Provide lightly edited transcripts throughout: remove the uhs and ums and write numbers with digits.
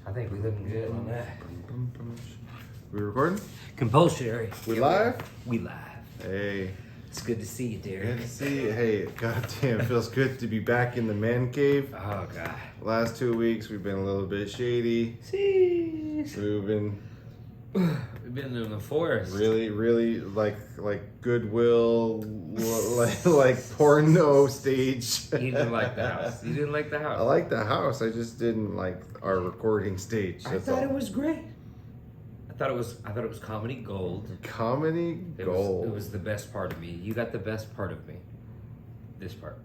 I think we looking good on that. We recording? Compulsory. We live? We live. Hey. It's good to see you, Derek. Good to see you. Hey, goddamn, feels good to be back in the man cave. Oh, God. Last 2 weeks, we've been a little bit shady. Jeez. We've been We've been in the forest. really like Goodwill, like porno stage. You didn't like the house. You didn't like the house. I like the house. I just didn't like our recording stage. I That's thought all. it was great. I thought it was comedy gold. Comedy gold. It was the best part of me. You got the best part of me. This part.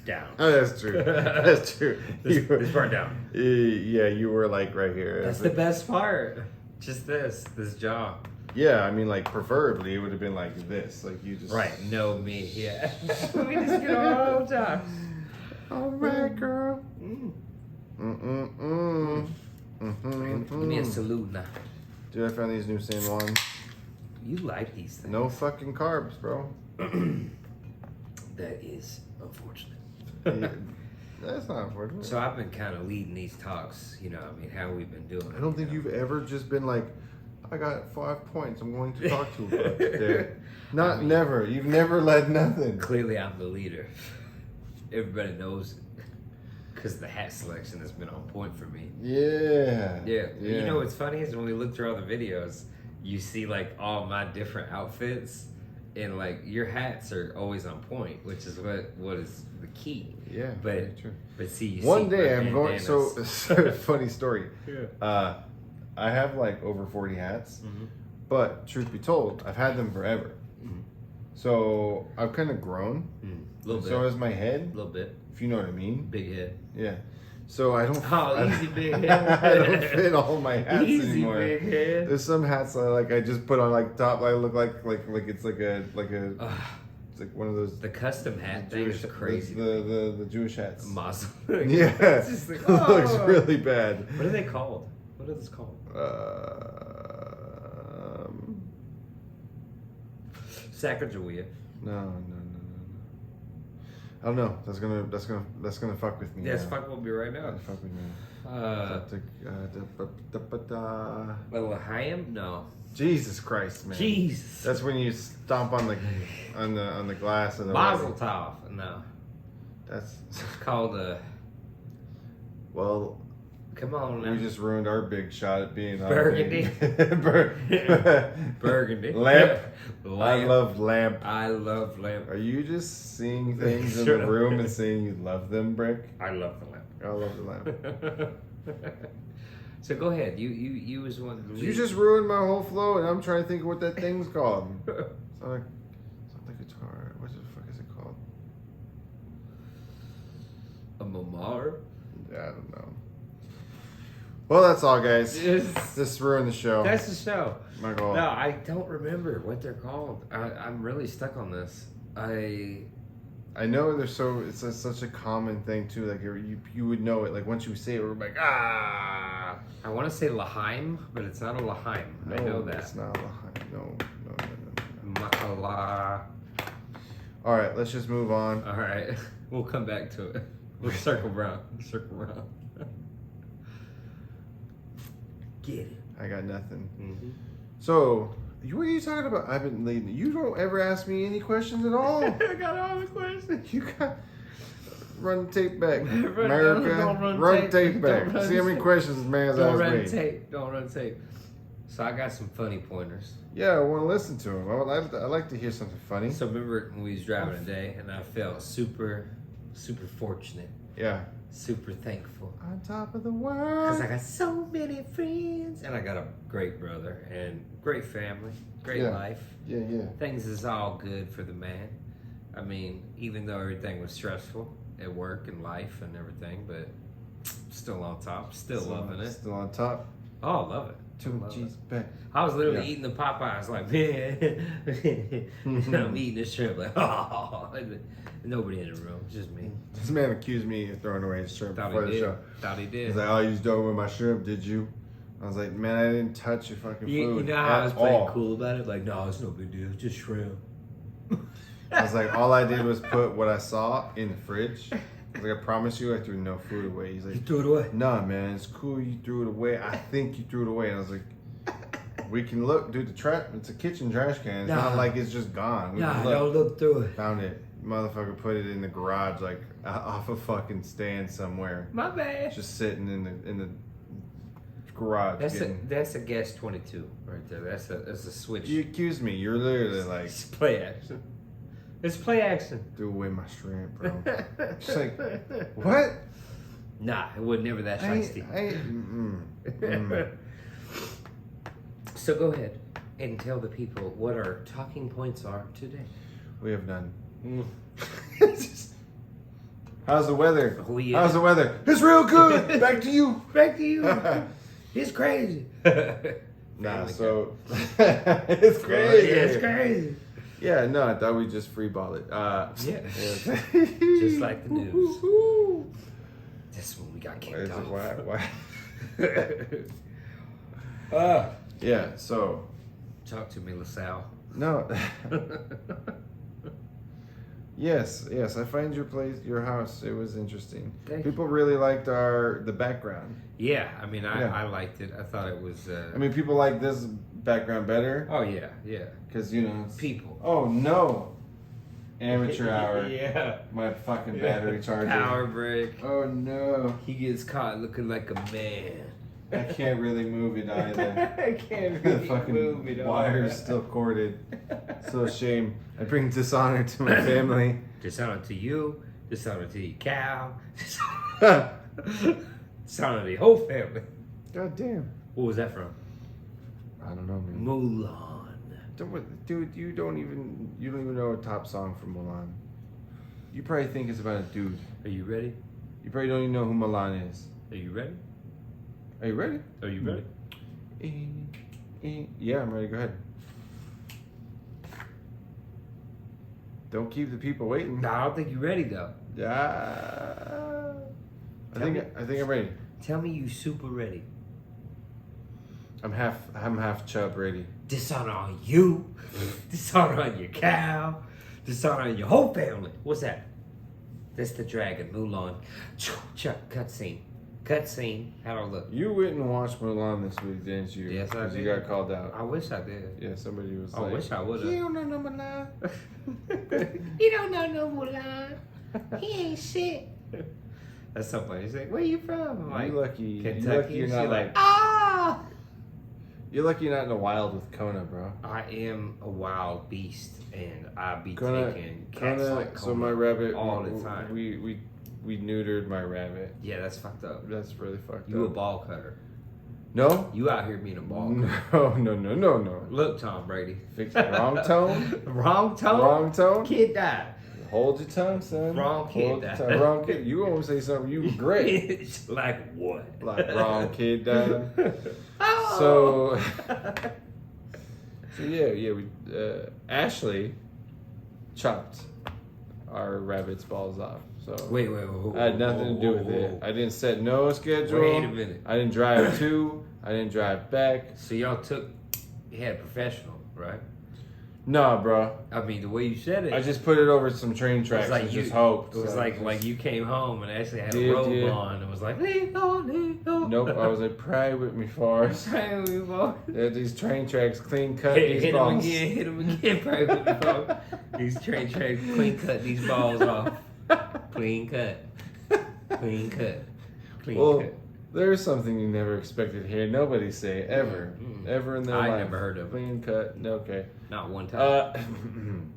Down. Oh, that's true. That's true. This part down. Yeah, you were like right here. That's the best part. Just this jaw. Yeah, I mean, like preferably it would have been like this, like you just Right, no me, yeah. We just get all the time. All right, girl. Give me a salute now. Dude, I found these new San Juan. You like these things. No fucking carbs, bro. That is unfortunate. Yeah, that's not unfortunate. So I've been kind of leading these talks, you know, I mean, how we've been doing. I don't think you've ever just been like, I got 5 points I'm going to talk to about today. Not never. You've never led nothing. Clearly, I'm the leader. Everybody knows it. Because the hat selection has been on point for me. Yeah. Yeah. You know what's funny is when we look through all the videos, you see like all my different outfits, and like your hats are always on point, which is what is the key. Yeah. But very true. see, you One see day my I'm going. So bandanas. funny story. Yeah. I have like over 40 hats, Mm-hmm. but truth be told, I've had them forever. Mm-hmm. So I've kind of grown. A little bit. So has my head, A little bit. if you know what I mean. Big head. Yeah. So I don't. Oh, easy big head. I don't fit all my hats Easy anymore. big head. There's some hats I just put on like top. I look like it's like a it's like one of those The custom hat thing is crazy. The Jewish hats. Muscle. Yeah, It's just like, it looks oh. really bad. What are they called? What are those called? Sacagawea. No. I don't know. That's gonna fuck with me. Yes, now. fuck will be right now. Fuck with me. L'chaim? No. Jesus Christ, man. Jesus. That's when you stomp on the glass and the Mazel tov. No. That's It's called well. come on now. We just ruined our big shot at being Burgundy. Burgundy. Lamp. I Lamp. love lamp. I love lamp. Are you just seeing things in Shut the up. room and saying you love them, Brick? I love the lamp. I love the lamp. So go ahead. You was one. You just ruined my whole flow, and I'm trying to think of what that thing's called. It's not the guitar. What the fuck is it called? a mamar. Yeah, I don't know. Well, that's all, guys. Yes. This ruined the show. That's the show. My God. No, I don't remember what they're called. I'm really stuck on this. I know they're such a common thing too. Like you would know it. Like once you say it, we're like I want to say L'chaim, but it's not a L'chaim. No, I know that. it's not L'chaim. No. Makala. All right, let's just move on. All right, we'll come back to it. We'll circle around. Get it. I got nothing. Mm-hmm. So, what are you talking about? I've been leading. You don't ever ask me any questions at all. I got all the questions. You got run the tape back, Don't America. run tape tape. back. Don't run See how many tape. questions this man's Don't asked run me. tape. Don't run tape. So I got some funny pointers. Yeah, I want to listen to him. I like to hear something funny. So remember when we was driving today, and I felt super fortunate, Yeah. super thankful. On top of the Because world. I got so many friends, and I got a great brother, and great family, great Yeah. life. Yeah. Things is all good for the man. I mean, even though everything was stressful at work and life and everything, but still on top, still loving it. Still on top. Oh, I love it. Two Love G's it. back. I was literally Yeah. eating the Popeyes like, man. And I'm eating this shrimp like, oh. Nobody in the room, just me. This man accused me of throwing away his shrimp Thought before he the did. show. Thought he did. He's like, oh, you just dove with my shrimp, did you? I was like, man, I didn't touch your fucking food You know how I was at playing all. cool about it? Like, no, it's no big deal. It's just shrimp. I was like, all I did was put what I saw in the fridge I was like, I promise you, I threw no food away. He's You like, threw it away. nah, man, it's cool. You threw it away. I think you threw it away. And I was like, we can look, dude. It's a kitchen trash can. It's not like it's just gone. We can don't look through it. Found it. Motherfucker put it in the garage, like off a fucking stand somewhere. My bad. Just sitting in the garage. That's a Guess 22 right there. That's a switch. You accuse me. You're literally like, It's play action. It's play action. threw away my shrimp, bro. It's like, what? Nah, it was never that shiesty. So go ahead and tell the people what our talking points are today. We have none. How's the weather? Oh, yeah. How's the weather? It's real good. Back to you. Back to you. It's crazy. Nah, so it's crazy. Yeah, it's crazy. Yeah, no, I thought we'd just free ball it. Yeah. Yeah. Just like the news. That's when we got kicked off. Why? Ah. Yeah, so Talk to me, LaSalle. no. Yes, I find your house. It was interesting. Thank People really liked the background. Yeah, I mean, Yeah. I liked it. I thought it was. I mean, people like this background better Oh yeah, yeah. because it's- People. Oh no! Amateur hour. Yeah. My fucking battery charger. Power break. Oh no! He gets caught looking like a man. I can't really move it either. I can't The really fucking move it. wire's still corded. So a shame. I bring dishonor to my family. Dishonor to you. Dishonor to your cow. God Dishonor to the whole family. damn. What was that from? I don't know, man. Mulan. Dude, you don't even know a top song from Mulan. You probably think it's about a dude. Are you ready? You probably don't even know who Mulan is. Are you ready? Are you ready? Are you ready? Yeah, I'm ready. Go ahead. Don't keep the people waiting. No, I don't think you're ready though. Yeah. I Tell think I'm ready. Tell me you super ready. I'm half chub ready. Dishonor on you. Dishonor on your cow. Dishonor on your whole family. What's that? That's the dragon, Mulan. Cutscene. Cutscene. How'd I look? You went and watched Mulan this week, didn't you? Yes, I Because you did. got called out. I wish I did. Yeah, somebody was I like, wish I would've. You don't know no Mulan. You don't know no Mulan. He ain't shit. That's so funny. He's like, where you from? I'm like, You lucky. Kentucky. You lucky you're She's not like, ah! You're lucky you're not in the wild with Kona, bro. I am a wild beast, and I be Kona, taking cats like so my rabbit, all the time. We neutered my rabbit. Yeah, that's fucked up. That's really fucked You a up. ball cutter. No? You out here being a ball cutter. No. Look, Tom Brady. Fix wrong tone. Wrong tone? Wrong tone. Kid died. Hold your tongue, son. Wrong kid Hold your died. tongue. Wrong kid. You won't say something. You were great. It's like what? Like wrong kid died. Oh. So yeah, we Ashley chopped our rabbit's balls off. So Wait. I had nothing to do with it. I didn't set no schedule. Wait a minute. I didn't drive to. I didn't drive back. So y'all had a professional, right? Nah, bro. I mean, the way you said it. I just put it over some train it was tracks like and you just hoped. It was So like you came home and actually had a Did, robe yeah. on. It was like, leave on. Nope. I was like, pray with me, Forrest. These train tracks clean cut these Hit him balls. again, pray with me, folks. These train tracks clean cut these balls off. Clean cut. Clean cut. Clean Well, cut. there's something you never expected to hear nobody say ever. Mm. Ever in their I life. never heard of it. Clean cut. No, okay. Not one time.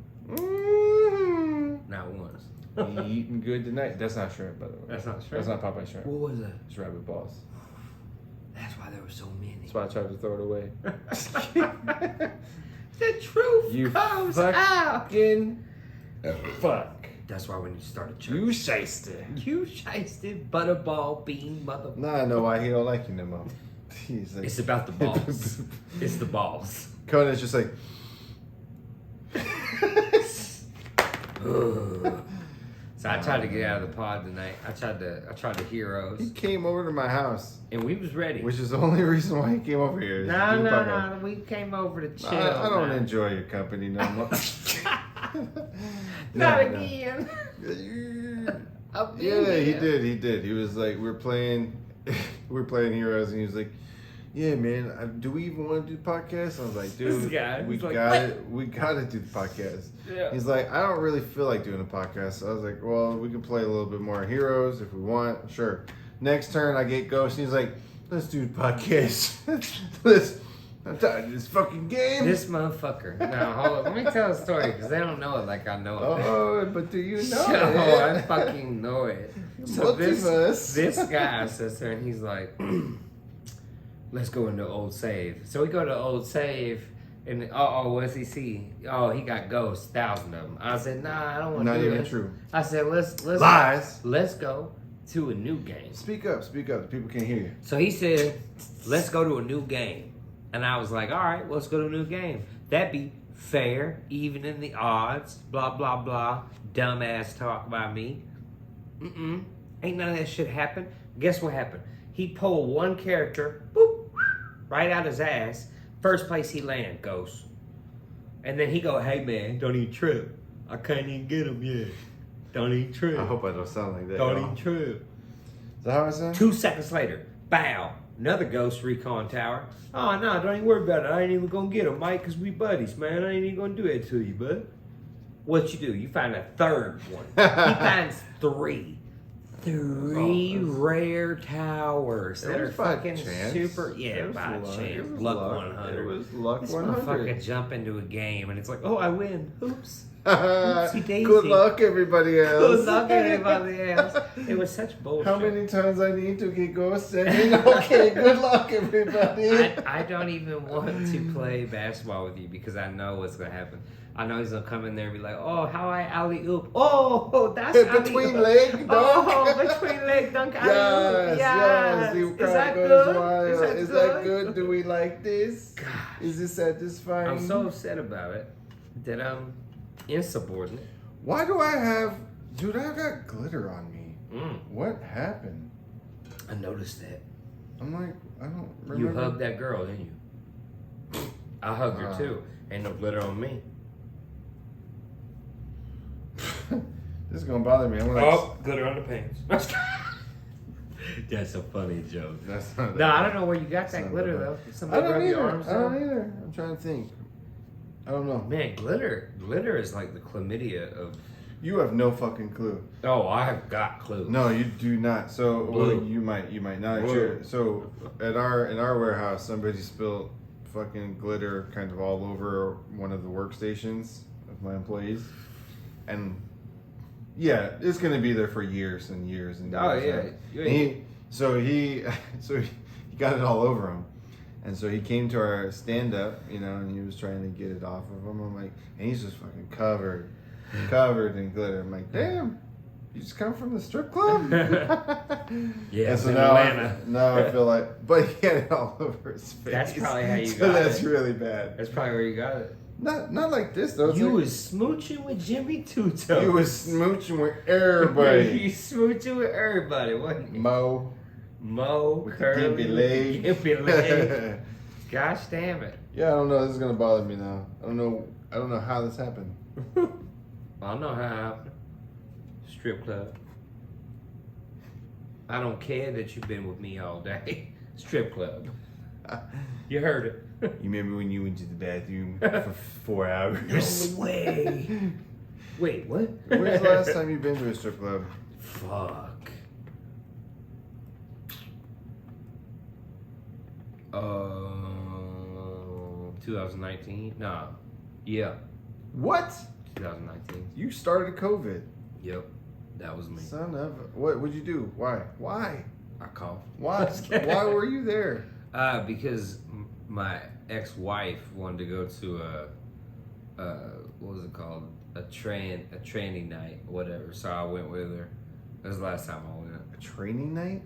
Not once. Eating good tonight. That's not shrimp, by the way. That's not shrimp? That's not Popeye shrimp. What was that? It's rabbit balls. That's why there were so many. That's why I tried to throw it away. The truth You comes out. fucking fuck. That's why when you started church. You shyster. You shysted butterball bean mother. Now I know why he don't like you no more. He's like, It's about the balls. It's the balls. Conan's just like, So I tried to get out of the pod tonight. I tried to heroes, he came over to my house, and we was ready. which is the only reason why he came over here. is to do the podcast. No. We came over to chill. I don't man. enjoy your company no more. Not No. again. Yeah, he did. He was like, we were playing Heroes, and he was like, yeah, man, do we even want to do the podcast? I was like, dude, we got to do the podcast. Yeah. He's like, I don't really feel like doing a podcast. So I was like, well, we can play a little bit more Heroes if we want. Sure. Next turn, I get Ghost, and he's like, let's do the podcast. I'm tired of this fucking game. This motherfucker. Now, hold on. Let me tell a story, because they don't know it like I know it. Oh, but do you know So, it? I fucking know it. So this guy sits there, and he's like, let's go into Old Save. So we go to Old Save, and what's he see? Oh, he got ghosts, 1,000 of them. I said, nah, I don't want to do Not even this. true. I said, let's Lies. Let's go to a new game. Speak up. The people can't hear you. So he said, let's go to a new game. And I was like, all right, let's go to a new game. That'd be fair, even in the odds, blah, blah, blah. Dumbass talk by me. Ain't none of that shit happen. Guess what happened? He pulled one character, boop, right out his ass. First place he land, Ghost. And then he go, hey man, don't even trip. I can't even get him yet. Don't even trip. I hope I don't sound like that. Don't y'all. even trip. Is that how I sound? 2 seconds later, bow. Another Ghost recon tower. Oh, no, don't even worry about it. I ain't even gonna get him, Mike, because we buddies, man. I ain't even gonna do it to you, bud. What you do? You find a third one. He finds 3. 3 rare towers that are fucking super. Yeah, by chance. Luck 100. It was luck This 100. motherfucker jump into a game and it's like, oh, I win. Oops. Good luck, everybody else. Good luck, everybody else. It was such bullshit. How many times I need to get Ghost in? Okay, good luck, everybody. I don't even want to play basketball with you because I know what's gonna happen. I know he's gonna come in there and be like, "Oh, how I alley oop? Oh, that's between leg dunk. Oh, between leg dunk alley oop. Yes. The Is crowd that goes good? wild. Is that good? Do we like this? Gosh. Is this satisfying? I'm so upset about it that I'm insubordinate. Why do I have? Dude, I got glitter on me. Mm. What happened? I noticed that. I'm like, I don't remember. You hugged that girl, didn't you? I hugged her too. Ain't no glitter on me. This is gonna bother me. I'm gonna glitter on the pants. That's a funny joke. That's not. No, I don't know where you got that glitter though. I Somebody don't rub your either. arms I don't down? either. I'm trying to think. I don't know. Man, glitter is like the chlamydia of. You have no fucking clue. Oh, I have got clues. No, you do not. So, well, Blue. you might not. Blue. Sure. So, in our warehouse, somebody spilled fucking glitter kind of all over one of the workstations of my employees, and yeah, it's gonna be there for years and years and years. Oh yeah. And he got it all over him. And so he came to our stand-up, and he was trying to get it off of him. I'm like, and he's just fucking covered in glitter. I'm like, damn, you just come from the strip club? Yeah, and so in now Atlanta. I feel like, but he had it all over his face. That's probably how you so got that's it. really bad. That's probably where you got it. Not like this though. It's You like, was smooching with Jimmy Two Toes. you was smooching with everybody. You smooching with everybody, wasn't you? Mo. Mo, With Curly, the gimpy leg. gimpy leg. Gosh damn it. Yeah, I don't know. This is gonna bother me now. I don't know how this happened. I know how it happened. Strip club. I don't care that you've been with me all day. Strip club. You heard it. You remember when you went to the bathroom for 4 hours? No way. Wait, what? When's the last time you've been to a strip club? Fuck. 2019? Nah. Yeah. What? 2019. You started COVID. Yep. That was me. Son of what would you do? Why? I coughed. Why? Why were you there? Because my ex-wife wanted to go to what was it called? A training night, whatever. So I went with her. That was the last time I went. A training night?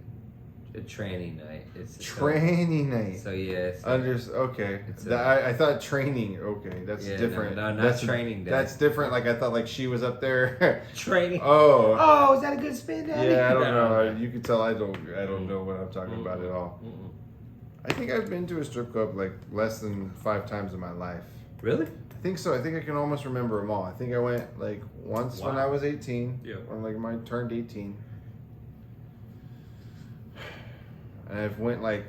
A training night. It's Training night. So yeah. Okay. I thought training. Okay, that's different. No, not that's training day. That's different. Like I thought, like she was up there. Training. Oh, is that a good spin, Daddy? yeah. I don't No. know. You can tell I don't know what I'm talking about at all. I think I've been to a strip club like less than 5 times in my life. Really? think so. I think I can almost remember them all. I think I went like once when Wow. I was 18. Yeah. When like I turned 18. And I've went like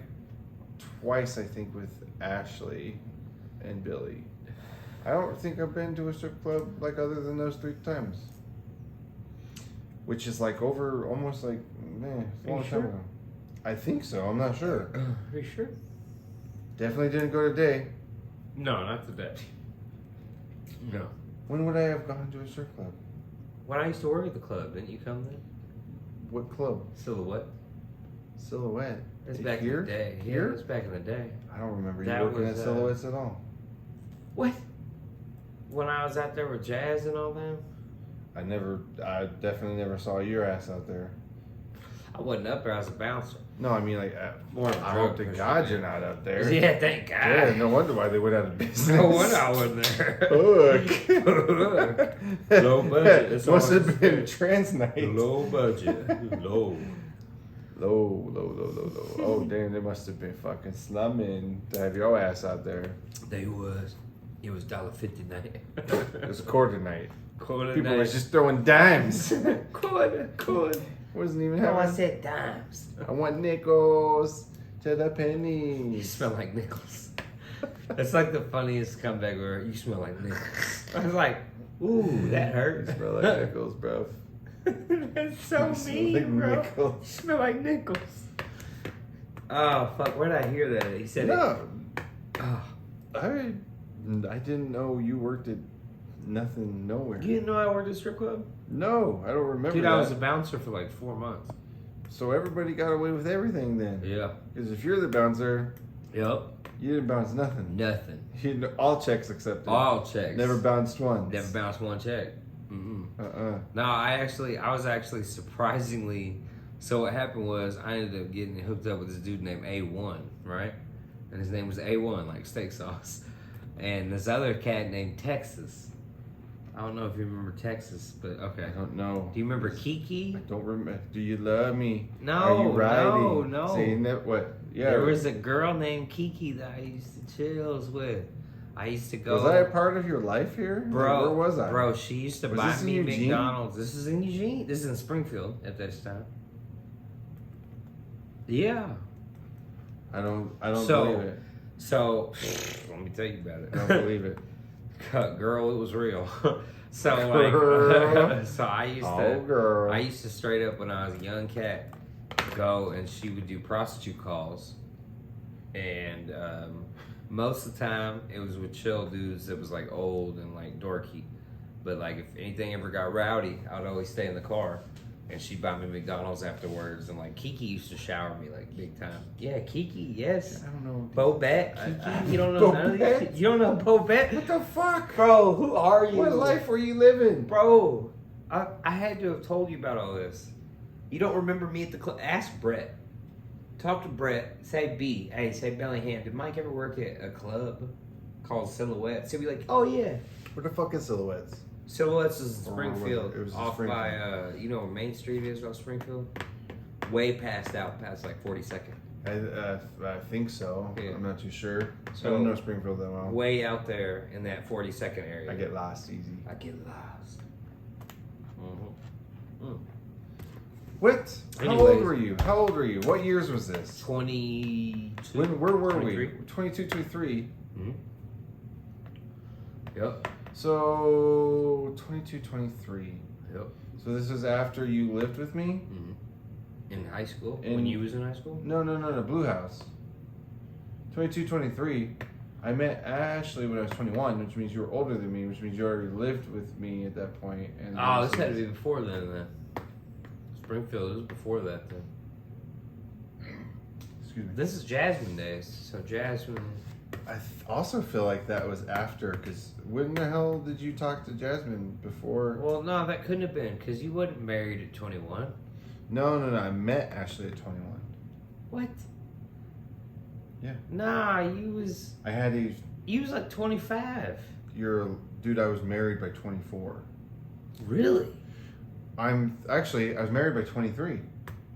twice, I think, with Ashley and Billy. I don't think I've been to a strip club like other than those 3 times. Which is like over almost like, man, it's a Are you long time sure? ago. I think so. I'm not sure. Are you sure? Definitely didn't go today. No, not today. No. When would I have gone to a strip club? When I used to work at the club, didn't you come then? What club? Silhouette. Silhouette. That's back Here? in the day. Yeah, Here? that's back in the day. I don't remember you That working was, at Silhouettes at all. What? When I was out there with Jazz and all them? I definitely never saw your ass out there. I wasn't up there. I was a bouncer. No, I mean like, More I drunk hope to or God something. you're not up there. Yeah, thank God. Yeah, no wonder why they went out of business. No wonder I wasn't there. Look. Low budget, that's all Must I have can been say. trans night. Low budget. Low. Low. Oh, damn, they must have been fucking slumming to have your ass out there. They was. It was $1.50 night. It was quarter night. Quarter People night. was just throwing dimes. quarter. Wasn't even No, I having. said dimes. I want nickels to the You pennies. smell like nickels. That's like the funniest comeback where you smell like nickels. I was like, ooh, that You hurt. smell like nickels, bro. That's so You smell mean, like bro. nickels. You smell like nickels. Oh, fuck. Where did I hear that? He said No, it. Oh, I didn't know you worked at nothing nowhere. you didn't know I worked at a strip club? No, I don't remember Dude, that. I was a bouncer for like 4 months. So everybody got away with everything then. Yeah. Because if you're the bouncer, Yep. you didn't bounce nothing. Nothing. You all checks accepted. All checks. Never bounced once. Never bounced one check. Mm-mm. No, I was actually surprisingly. So what happened was I ended up getting hooked up with this dude named A1, right? And his name was A1, like steak sauce. And this other cat named Texas. I don't know if you remember Texas, but okay. I don't know. Do you remember Kiki? I don't remember. Do you love me? No, Are you riding? no. Saying that what? Yeah. There was a girl named Kiki that I used to chills with. I used to go. Was I a part of your life here? Bro, Where was I? Bro, she used to Was buy this in me Eugene? McDonald's. This is in Eugene. This is in Springfield at this time. Yeah. I don't So- believe it. So, let me tell you about it. I don't believe it. Girl, it was real. So Girl. like, so I used Oh, to, girl. I used to straight up when I was a young cat, go and she would do prostitute calls, and most of the time it was with chill dudes that was like old and like dorky, but like if anything ever got rowdy, I'd always stay in the car, and she'd buy me McDonald's afterwards, and like Kiki used to shower me like big time. Yeah, Kiki, yes. I don't know. Bobette, Kiki, you don't know none of these. Bobette? You don't know Bobette? What the fuck? Bro, who are you? What life were you living? Bro, I had to have told you about all this. You don't remember me at the club? Ask Brett. Talk to Brett. Say B. Hey, say Bellingham. Did Mike ever work at a club called Silhouettes? He'll be like, oh yeah. What the fuck is Silhouettes? Silhouettes is in Or where was it? Springfield. It was in off Springfield. by, you know where Main Street is off Springfield? Way past like 42nd. I think so. Yeah. I'm not too sure. So- I don't know Springfield that well. Way out there in that 42nd area. I get lost easy. I get lost. What? How Anyways. old were you? How old were you? What years was this? 22. Where were 23. we? 22, 23. Yep. So 22, 23. Yep. So this is after you lived with me? In high school? In- when you was in high school? No, Blue House. 22, 23. I met Ashley when I was 21, which means you were older than me, which means you already lived with me at that point. And Oh, this had to be before then. Springfield, it was before that then. Excuse me. This is Jasmine days. So Jasmine. Also feel like that was after, because when the hell did you talk to Jasmine before? Well, no, that couldn't have been because you wasn't married at 21. No. I met Ashley at 21. What? Yeah. Nah, you was like 25. Dude, I was married by 24. Really? I was married by 23.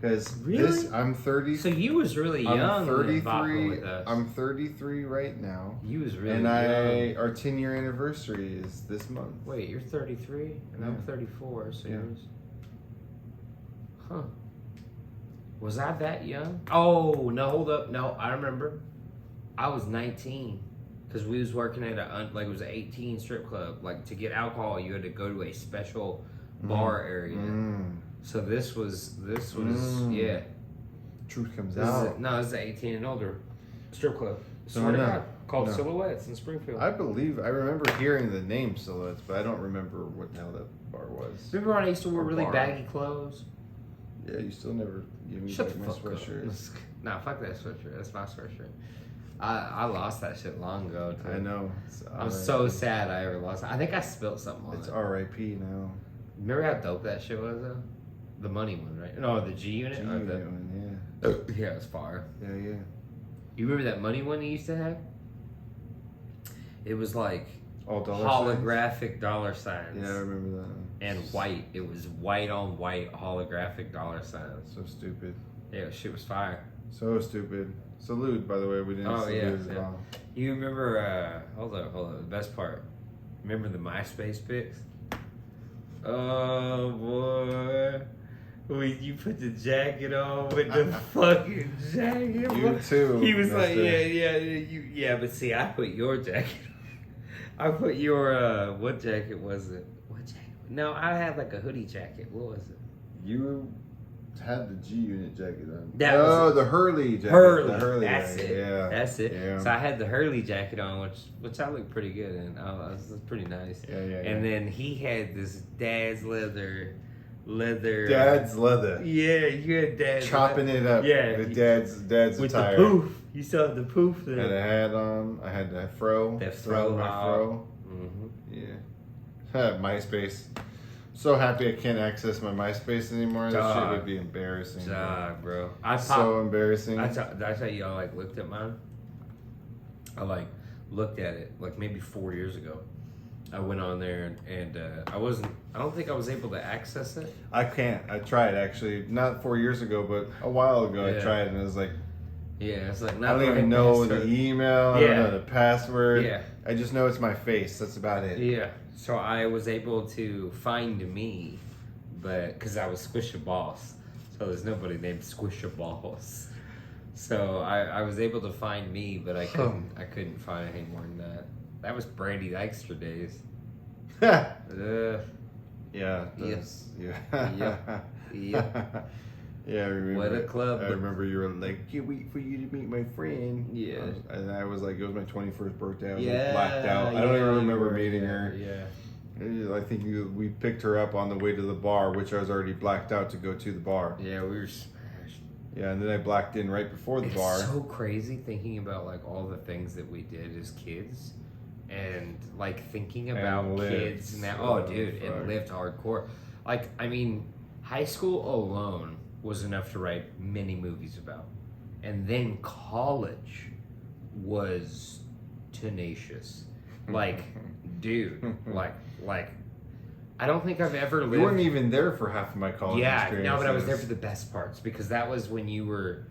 Because Really? I'm 30. So you was really young. I'm when bopping 33. With us. I'm 33 right now. You was really And young. our 10-year anniversary is this month. Wait, you're 33 and I'm Yeah. 34. So Yeah. yours. Huh. Was I that young? Oh no! Hold up! No, I remember. I was 19 because we was working at it was an 18 strip club. Like to get alcohol, you had to go to a special bar area. So this was yeah. Truth comes This out. this is an 18 and older strip club. So Swear to no, God, called no. Silhouettes in Springfield. I remember hearing the name Silhouettes, but I don't remember what the hell that bar was. Remember when I used to wear Or really bar. baggy clothes? Yeah, you still never give me Shut back the my fuck up. sweatshirt. Nah, fuck that sweatshirt. That's my sweatshirt. I lost that shit long ago. Too. I know. I'm so sad I ever lost it. I think I spilled something on It's it. R.I.P. now. Remember how dope that shit was though? The money one, right? No, the G unit. G or Unit the, one, yeah, it was fire. yeah. You remember that money one you used to have? It was like All dollar holographic dollar signs. signs? Yeah, I remember that one. And white. It was white on white holographic dollar signs. So stupid. Yeah, shit was fire. So stupid. Salute, by the way. We didn't Oh, salute yeah, as yeah. well. You remember? Hold on. The best part. Remember the MySpace pics? Oh boy. When you put the jacket on with the fucking jacket. You too. He was like, mister. yeah, but see, I put your jacket on. I put your, what jacket was it? What jacket? No, I had like a hoodie jacket. What was it? You had the G Unit jacket on. That was the Hurley jacket. Hurley. The Hurley That's jacket. it. Yeah. That's it. Yeah. So I had the Hurley jacket on, which I looked pretty good in. It was pretty nice. Yeah. And then he had this dad's leather. Dad's leather. Yeah, you had dad's Chopping it up. Yeah. With dad's with attire. the poof. You still have the poof Had there. a hat on. I had that fro. That Still fro. had my fro. Mm-hmm. Yeah. MySpace. So happy I can't access my MySpace anymore. That shit Dog. would be embarrassing. Bro. I popped. So embarrassing. That's how y'all like looked at mine. I like looked at it like maybe 4 years ago. I went on there and I don't think I was able to access it. I can't. I tried actually, not 4 years ago, but a while ago. Yeah. I tried and it was like, Yeah, it's like I not don't the even right know password. the email. I Yeah. don't know the password. Yeah. I just know it's my face. That's about it. Yeah, so I was able to find me, but because I was Squish a Boss, so there's nobody named Squish a Boss. So I was able to find me, but I couldn't find any more than that. That was Brandy Dykstra days. Yeah. Yep. Those, yeah. Yep. Yeah, I remember. What a club. I remember you were like, can't wait for you to meet my friend. Yeah. And I was like, it was my 21st birthday. I was Yeah, blacked out. I don't even remember meeting her. Yeah. I think we picked her up on the way to the bar, which I was already blacked out to go to the bar. Yeah, we were smashed. Yeah, and then I blacked in right before the bar. It's so crazy thinking about like all the things that we did as kids, and like thinking about And lived. kids now. Oh, Oh, dude, fuck. and lived hardcore. Like, I mean, high school alone was enough to write many movies about, and then college was tenacious. Like, dude, like. I don't think I've ever lived. You weren't even there for half of my college experience. No, but I was there for the best parts because that was when you were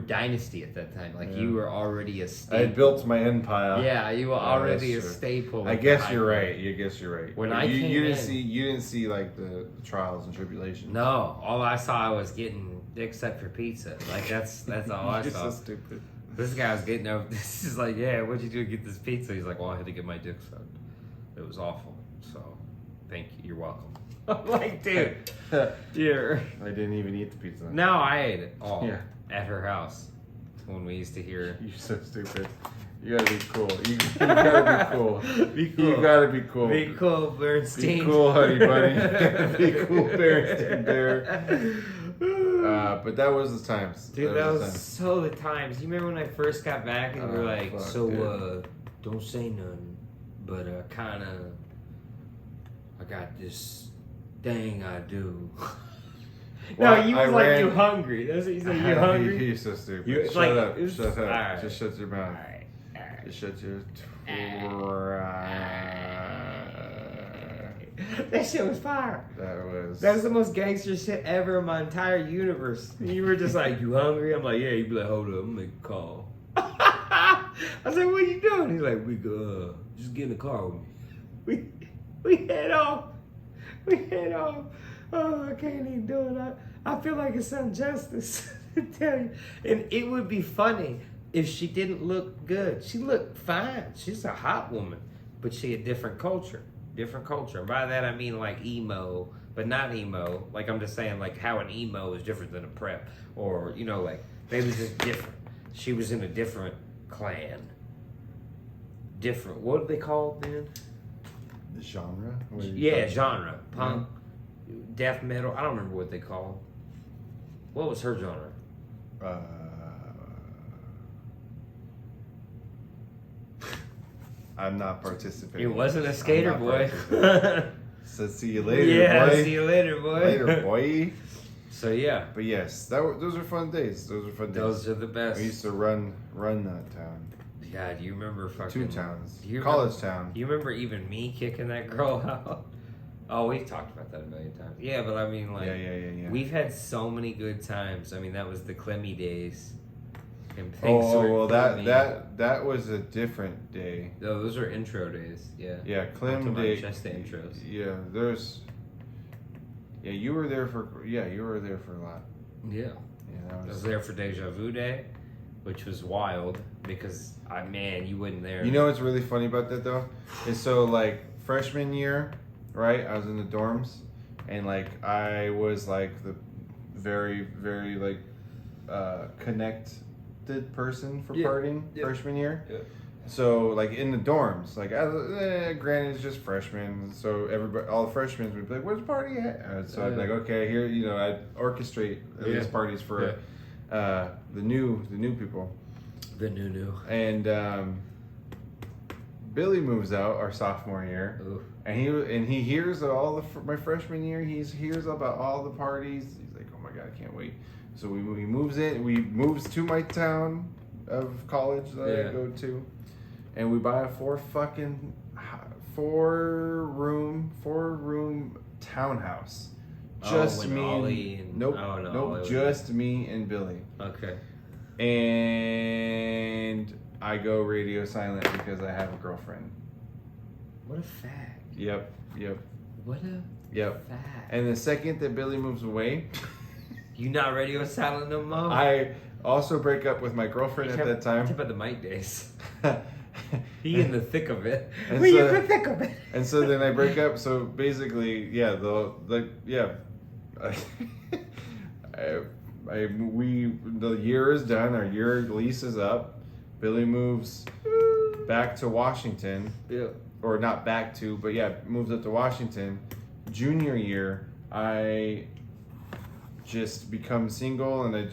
dynasty at that time. Like you were already a staple. I had built my empire. Yeah, you were already a that's true. staple. I guess you're right. You guess you're right. When you, I came you didn't in- see you didn't see like the trials and tribulations. No, all I saw was getting dick sucked for pizza. Like that's all I You're saw. so stupid. This guy was getting over. This is like, yeah, what'd you do to get this pizza? He's like, well, I had to get my dick sucked. It was awful. So, thank you. You're welcome. I'm like, dude, yeah. I didn't even eat the pizza. No, I ate it all Yeah. at her house when we used to hear. You're so stupid. You gotta be cool. You gotta be cool. Be cool. You gotta be cool. Be cool, Bernstein. Be cool, honey bunny. Be cool, Bernstein Bear. But that was the times. Dude, that was the times. so the times. You remember when I first got back and we were Oh, like, fuck, so, dude. don't say nothing, but kinda, I got this thing I do. Well, no, you I was like, ran- you hungry. That's what you said, you hungry? You're so stupid. You- Shut like, up. it was- Shut up. alright. Just shut your mouth. Alright, alright. Just shut your. That shit was fire. That was the most gangster shit ever in my entire universe. You were just like, you hungry? I'm like, yeah. You'd be like, hold up, I'm gonna make a call. I was like, what are you doing? He's like, we go, just get in the car with me. We head off. We head off. Oh, I can't even do it. I feel like it's injustice to tell you. And it would be funny if she didn't look good. She looked fine. She's a hot woman, but she a different culture. Different culture. And by that I mean like emo, but not emo. Like I'm just saying like how an emo is different than a prep. Or, you know, like they was just different. She was in a different clan. Different. What do they call it then? The genre? Yeah, genre. Punk, death metal. I don't remember what they call. What was her genre? I'm not participating. It wasn't a skater boy. So see you later, boy. See you later, boy. Later, boy. So yeah. But yes, those are fun days. Those are the best. We used to run that town. Yeah, do you remember fucking... 2 towns. College town. Do you remember even me kicking that girl out? Oh, we've talked about that a million times. Yeah, but I mean, like... Yeah. We've had so many good times. I mean, that was the Clemmy days. And that was a different day. No, those were intro days, yeah. Yeah, Clem day. Just the intros. Yeah, Yeah, you were there for a lot. Yeah. Yeah, I was there for Deja Vu Day, which was wild because you wasn't there. You know what's really funny about that though? Is so like freshman year, right? I was in the dorms and like I was like the very, very like connected person for partying freshman year. Yeah. So like in the dorms, like granted it's just freshmen, so all the freshmen would be like, "Where's the party at?" So I'd be like, "Okay, here," you know, I'd orchestrate these parties for the new people. The new. And Billy moves out our sophomore year, Ooh. and he hears all my freshman year. He hears about all the parties. He's like, "Oh my god, I can't wait!" So he moves to my town of college that I go to. And we buy a 4-room townhouse. Just me. Just me and Billy. Okay. And I go radio silent because I have a girlfriend. What a fact. Yep. What a fact. And the second that Billy moves away, you not radio silent no more? I also break up with my girlfriend at that time. What about the Mike days? He in the thick of it. And in the thick of it. And so then I break up. So basically, the year is done. Our year lease is up. Billy moves back to Washington. Yeah. Or not back to, but moves up to Washington. Junior year, I just become single and I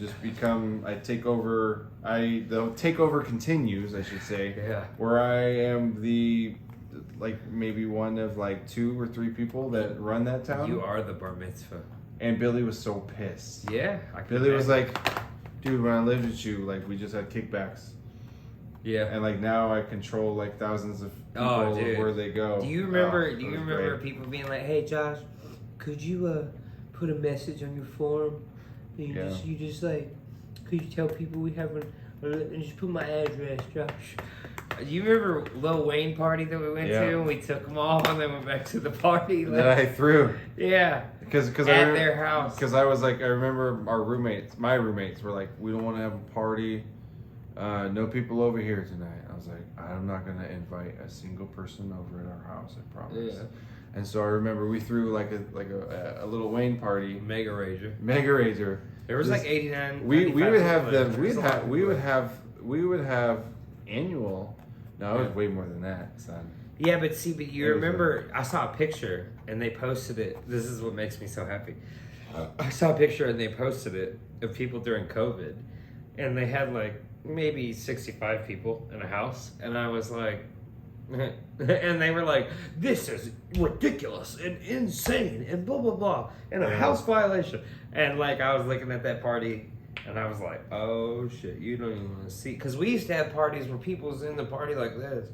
take over. The takeover continues, I should say. Yeah. Where I am maybe one of 2 or 3 people that run that town. You are the bar mitzvah. And Billy was so pissed. Yeah. Billy was like, dude, when I lived with you, we just had kickbacks. Yeah. And now I control thousands of people where they go. Do you remember people being like, "Hey Josh, could you put a message on your form? And you just could you tell people we have and just put my address, Josh?" You remember Lil Wayne party that we went to and we took them all and then went back to the party that I threw? Yeah. Because at their house. Because I was I remember my roommates were like, "We don't want to have a party. No people over here tonight." I was like, "I'm not gonna invite a single person over at our house. I promise." Yeah. And so I remember we threw a Lil Wayne party. Mega Rager. There was 89. We would have them. We would have annual. No, it was way more than that, son. Yeah, but you remember? I saw a picture and they posted it. This is what makes me so happy. I saw a picture and they posted it of people during COVID, and they had maybe 65 people in a house, and I was like, and they were like, "This is ridiculous and insane and blah blah blah and a house violation." And I was looking at that party and I was like, "Oh shit, you don't even want to see," because we used to have parties where people was in the party like this.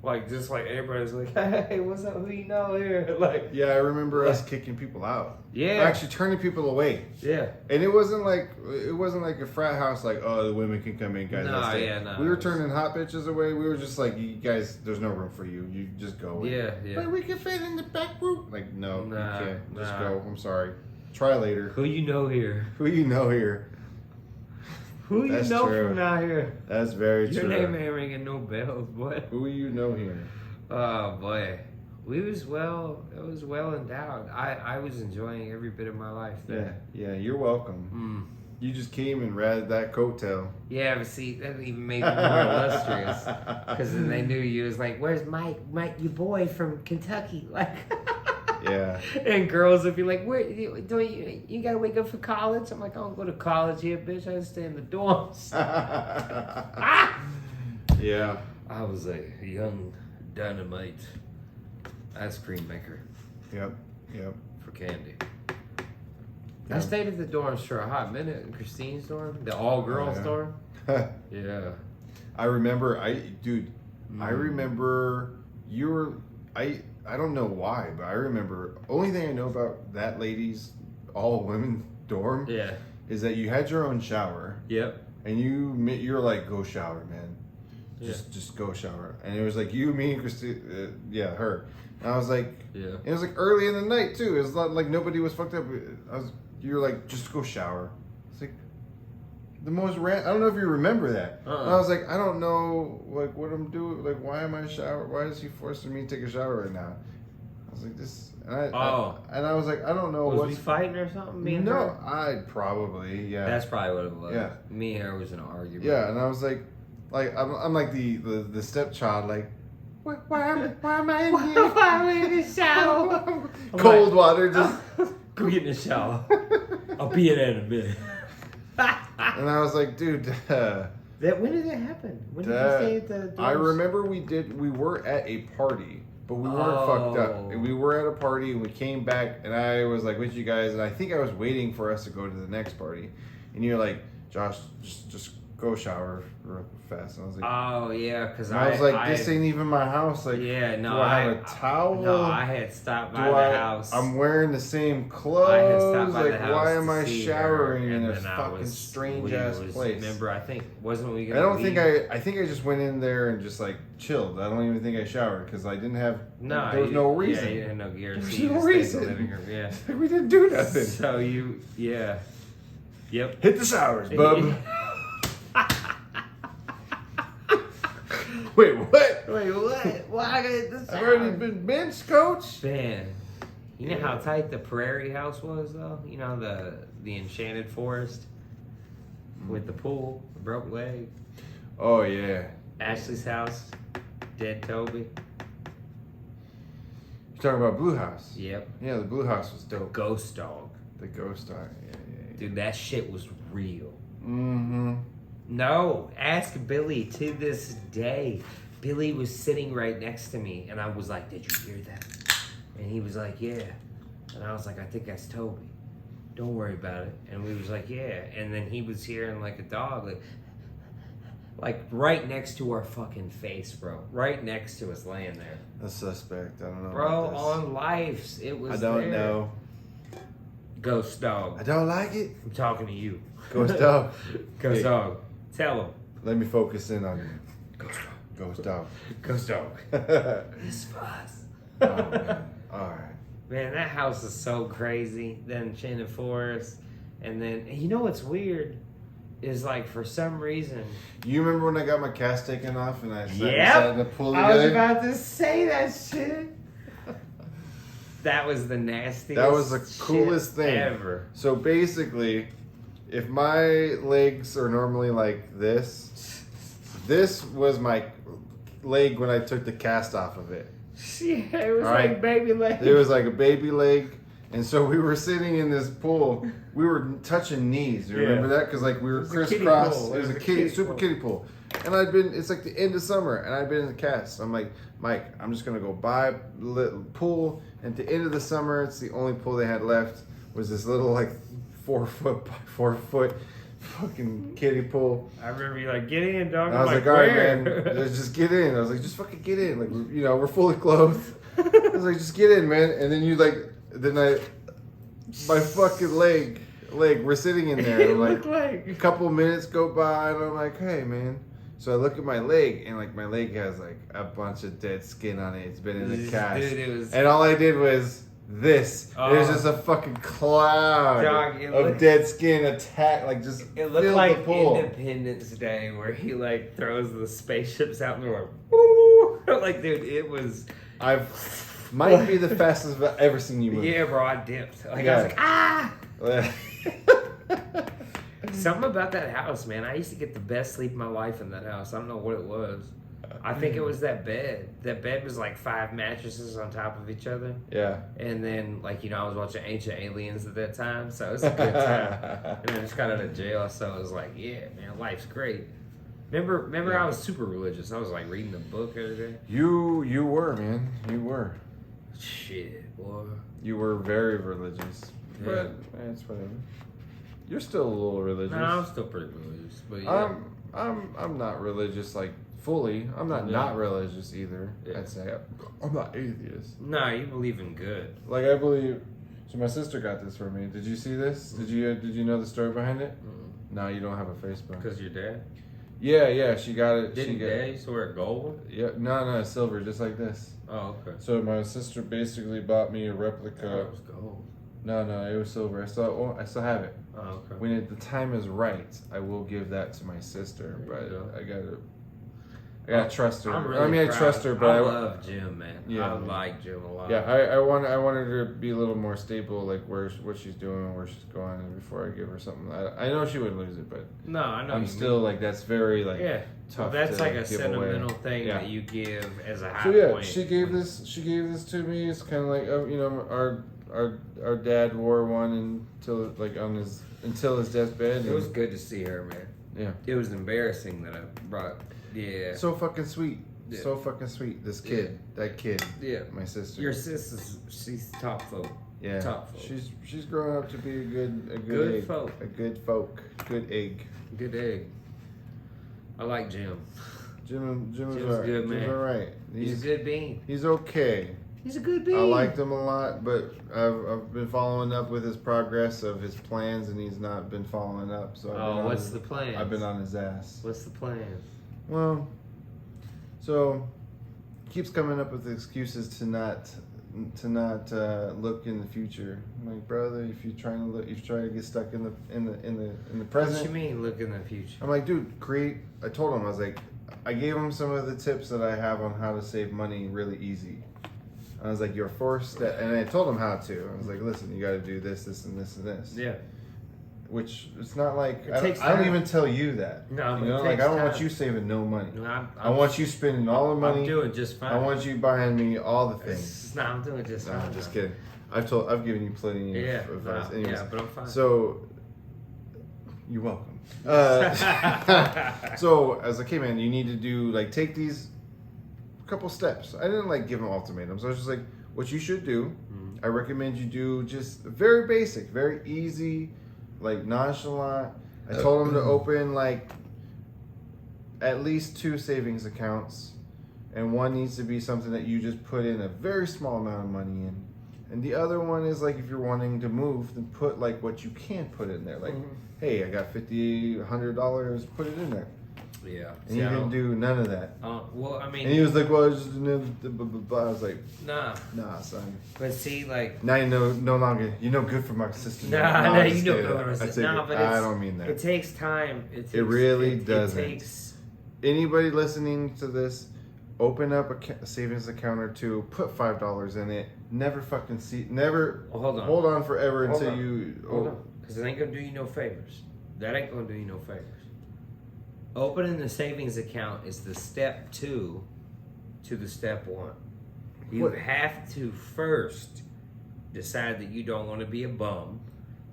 Like, just like everybody's like, hey, what's up? Who you know here? Like, Yeah, I remember us kicking people out. yeah. Actually turning people away. Yeah. And it wasn't like a frat house like, oh, the women can come in, guys. No, let's stay. yeah, no, We were it was- turning hot bitches away. We were just like, you guys, there's no room for you. You just go. Yeah, yeah. But we can fit in the back room. Like, no, Nah, you can't. Just nah. go. I'm sorry. Try later. Who you know here? Who you know here? Who you That's know true. from out here? That's very Your true. name ain't ringing no bells, boy. Who you know here? Oh boy, it was well endowed. I was enjoying every bit of my life Yeah, there. yeah. You're welcome. Mm. You just came and ratted that coattail. Yeah, but see, that even made it more illustrious because then they knew you was like, "Where's Mike? Mike, your boy from Kentucky?" Like, Yeah. and girls would be like, "Where don't you gotta wake up for college?" I'm like, "I don't go to college here, bitch. I just stay in the dorms." Ah! Yeah. I was a young dynamite ice cream maker Yep. Yep. for candy. Yeah. I stayed at the dorms for a hot minute in Christine's dorm, the all-girls Oh, yeah. dorm. Yeah. I remember. I Mm. remember you were. I don't know why, but I remember. Only thing I know about that lady's all women dorm Yeah. is that you had your own shower Yep. and you were like, go shower, man. Just go shower. And it was like you, me, and Christine. Yeah, her. And I was like, Yeah. it was like early in the night too. It was not like nobody was fucked up. You were like, just go shower. It's like the most I don't know if you remember that. Uh-uh. And I was like, I don't know, like what I'm doing. Like, why am I shower? Why is he forcing me to take a shower right now? I was like, this. And I was like, I don't know Was what's. we fighting or something? Me and No, her? I probably That's probably what it was. Yeah. Me and her was in an argument. Yeah, and I was like I'm like the stepchild, like, why am I in here? Why am I in the shower? I'm Cold like, water, just. Go get in the shower. I'll be in there in a minute. And I was like, dude. When did that happen? When did you stay at the dorms? I remember we were at a party, but we weren't fucked up. Oh. And we were at a party and we came back and I was like with you guys and I think I was waiting for us to go to the next party. And you're like, Josh, just go shower real fast. And I was like, Oh yeah, because I was like, this ain't even my house. Like, Yeah, no, do I have a towel? No, I had stopped Do by the house. I'm wearing the same I had clothes. stopped by Like, the house why am to I see showering her, in a and then I fucking was- strange we ass was- place? Remember, I think wasn't we I gonna don't leave? think I think I just went in there and just like chilled. I don't even think I showered because I didn't have. No, there was no reason. Yeah, you didn't have no gear. There So was you no just stayed in reason. the living room. Yeah. We didn't do nothing. So yep. Hit the showers, bub. Wait, what? Wait, what? Why I got this? I've already been benched, coach. Man, you know how tight the Prairie House was, though. You know the Enchanted Forest with the pool, the broke leg. Oh yeah. Ashley's house, dead Toby. You're talking about Blue House. Yep. Yeah, the Blue House was dope. Ghost dog. The ghost dog. Yeah. Dude, that shit was real. Mm-hmm. No, ask Billy to this day. Billy was sitting right next to me, and I was like, "Did you hear that?" And he was like, "Yeah." And I was like, "I think that's Toby. Don't worry about it." And we was like, "Yeah." And then he was hearing like a dog, like right next to our fucking face, bro. Right next to us, laying there, A suspect. I don't know. bro. about this. On lives, it was. I don't there. know. Ghost dog. I don't like it. I'm talking to you. Ghost dog. Ghost Hey, dog. Tell him. Let me focus in on you. Ghost dog. Ghost dog. Ghost dog. Oh, It's fast. man. All right. Man, that house is so crazy. Then Enchanted Forest, and then you know what's weird is like for some reason. You remember when I got my cast taken off and I sat Yep. beside the pool I was together? about to say that shit. That was the nastiest. That was the coolest shit thing ever. So basically, if my legs are normally like this was my leg when I took the cast off of it. Yeah, it was All like right. baby leg. It was like a baby leg. And so we were sitting in this pool. We were touching knees. You remember that? Because like we were It was a kiddie crisscross. pool. It was a kiddie, super kiddie pool. And it's like the end of summer, and I'd been in the cast. I'm like, Mike, I'm just gonna go buy a pool. And at the end of the summer, it's the only pool they had left was this little like 4 foot by 4 foot fucking kiddie pool. I remember you like, get in, dog. And I was like, all right, man, let's just get in. I was like, just fucking get in. Like, we're fully clothed. I was like, just get in, man. And then my fucking leg, we're sitting in there. And I'm like, a couple minutes go by, and I'm like, hey, man. So I look at my leg, and like my leg has like a bunch of dead skin on it. It's been in the cast. Dude, and all I did was this. There's just a fucking cloud of dead skin attack, like just it looked filled like the pool. Independence Day, where he like throws the spaceships out and they're like, woo! Like, dude, it was. Might be the fastest I've ever seen you move. Yeah, bro, I dipped. Like, I was like, ah! Something about that house, man. I used to get the best sleep of my life in that house. I don't know what it was. I think it was that bed. That bed was like 5 mattresses on top of each other. Yeah. And then, like, I was watching Ancient Aliens at that time, so it was a good time. And I just got out of jail, so it was like, yeah, man, life's great. Remember, I was super religious. I was like reading the book every day. You were, man. You were. Shit, boy. You were very religious. Yeah. But it's whatever. You're still a little religious. No, I'm still pretty religious, but yeah. I'm not religious like fully. I'm not religious either. Yeah. I'd say I'm not atheist. No, you believe in good. Like I believe. So my sister got this for me. Did you see this? Did you know the story behind it? No, you don't have a Facebook. Because your dad? Yeah, she got it. Didn't Dad used to wear gold? Yeah, no, silver, just like this. Oh, okay. So my sister basically bought me a replica. It was gold. No, it was silver. I still have it. Oh, okay. When the time is right, I will give that to my sister. There you But I gotta trust her. I'm really I trust her, but I love Jim, man. Yeah, I like Jim a lot. Yeah, I want her to be a little more stable, like what she's doing, where she's going, before I give her something. I know she would lose it, but no, I know. I'm still like that's very like tough. That's to like a give senimental away. thing that you give as a high So yeah, point. she gave this to me. It's kind of like our dad wore one until his deathbed. It was good to see her, man. Yeah. It was embarrassing that I brought. Yeah. So fucking sweet. Yeah. So fucking sweet. This kid, that kid. Yeah. My sister. Your sister's, she's top folk. Yeah. Top folk. She's growing up to be a good Good egg. folk. A good folk. Good egg. Good egg. I like Jim. Jim's Jim's alright. good, man. Jim's alright. He's a good bean. He's okay. He's a good bean. I liked him a lot, but I've been following up with his progress of his plans, and he's not been following up. So what's the plan? I've been on his ass. What's the plan? Well, so keeps coming up with excuses to not look in the future. I'm like, brother, if you're trying to get stuck in the present. What you mean, look in the future? I'm like, dude, I told him, I was like, I gave him some of the tips that I have on how to save money really easy. I was like, your first step, and I told him how to. I was like, listen, you got to do this, this, and this, and this. Yeah. Which it's not like It I takes don't time. even tell you that. No, but you know, it like takes I don't want time. you saving no money. No, I want you spending all the money. I'm doing just fine. I want you buying me all the things. No, I'm doing just No, fine. I'm just kidding. I've given you plenty of advice. No, Anyways, yeah, but I'm fine. so you're welcome. So as a man, you need to do take these couple steps. I didn't give him ultimatums. I was just like, what you should do. I recommend you do just very basic, very easy, nonchalant. I told him to open at least 2 savings accounts, and one needs to be something that you just put in a very small amount of money in, and the other one is if you're wanting to move, then put what you can put in there. Hey, I got $100, put it in there. Yeah. And he didn't do none of that. Well, I mean. And he was like, well, I just blah, blah, blah, blah. I was like, nah, son. But see, now you know no longer. You know, good for my sister. Nah, No, you know good good for my sister. Nah, but I don't mean that. It takes time. It really doesn't. It takes. Anybody listening to this, open up a savings account or 2. Put $5 in it. Never fucking see. Never. Well, hold on. Hold on forever Hold until on. you. Hold on, because it ain't gonna do you no favors. That ain't gonna do you no favors. Opening the savings account is the step 2 to the step 1. You have to first decide that you don't want to be a bum,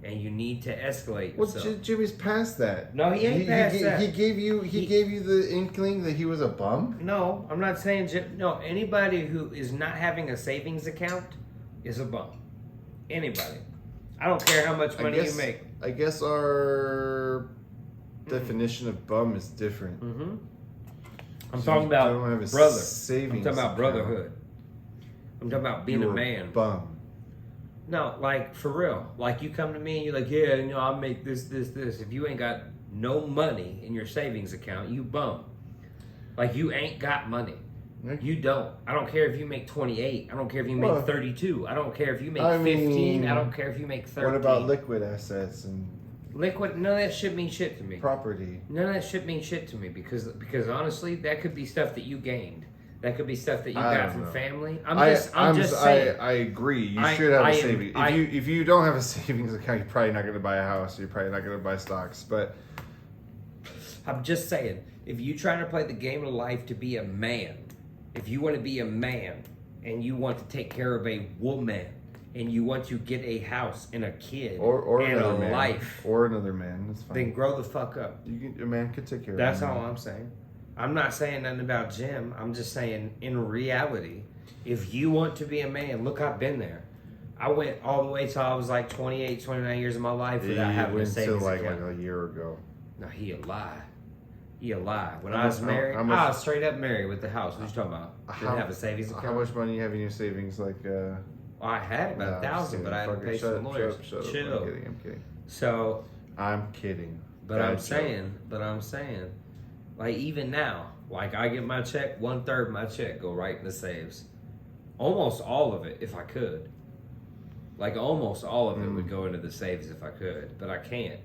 and you need to escalate yourself. Well, Jimmy's past that. No, he ain't past that. He gave you the inkling that he was a bum. No, I'm not saying. No, anybody who is not having a savings account is a bum. Anybody. I don't care how much money you make. I guess our definition of bum is different. Mm-hmm. I'm So talking you about don't have a brother. savings I'm talking about account. brotherhood. I'm talking about being You're a man. Bum. No, like for real. Like you come to me and you're like, yeah, I'll make this. If you ain't got no money in your savings account, you bum. Like you ain't got money. You don't. I don't care if you make 28. I don't care if you make 32. I don't care if you make 15. I don't care if you make 13. What about liquid assets and liquid? None of that shit means shit to me. property? None of that shit means shit to me because honestly, that could be stuff that you gained. That could be stuff that you got from family. I'm just saying. I agree. You should have a savings. If you don't have a savings account, you're probably not going to buy a house. You're probably not going to buy stocks. But I'm just saying, if you trying to play the game of life to be a man, if you want to be a man and you want to take care of a woman and you want to get a house and a kid or and another a man, life, or another man, that's fine. then grow the fuck up. A man could take care That's of. all I'm saying. I'm not saying nothing about Jim. I'm just saying, in reality, if you want to be a man, look, I've been there. I went all the way till I was like 28, 29 years of my life without having a savings like account. a year ago. No, he a lie. He a lie. When I was married, I was straight up married with the house. What you talking about? Didn't have a savings account. How much money you have in your savings? Like, I had about 1,000, but I had to pay some lawyers. Shut up. Chill. I'm kidding. So, I'm kidding. but I'm saying, like even now, like I get my check, 1/3 of my check go right in the saves. Almost all of it, if I could. Like almost all of it would go into the saves if I could, but I can't.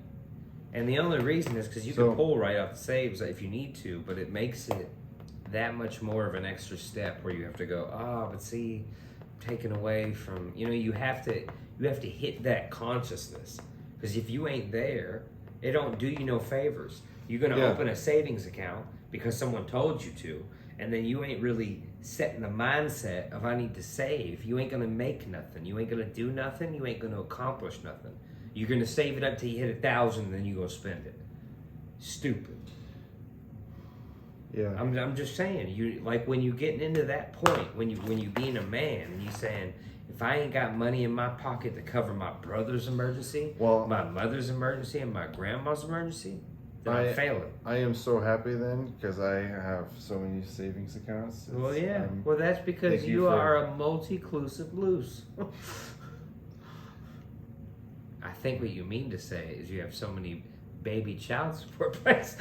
And the only reason is because you can pull right off the saves if you need to, but it makes it that much more of an extra step where you have to go, but see, taken away from, you have to hit that consciousness. Because if you ain't there, it don't do you no favors. You're going to open a savings account because someone told you to, and then you ain't really setting the mindset of I need to save. You ain't going to make nothing. You ain't going to do nothing. You ain't going to accomplish nothing. You're going to save it up till you hit 1,000, then you go spend it. Stupid. Yeah. I'm just saying, you like when you getting into that point, when you being a man and you saying, if I ain't got money in my pocket to cover my brother's emergency, my mother's emergency, and my grandma's emergency, then I'm failing. I am so happy then because I have so many savings accounts. Well, yeah. Well, that's because you are a multi-clusive loose. I think what you mean to say is you have so many baby child support plans.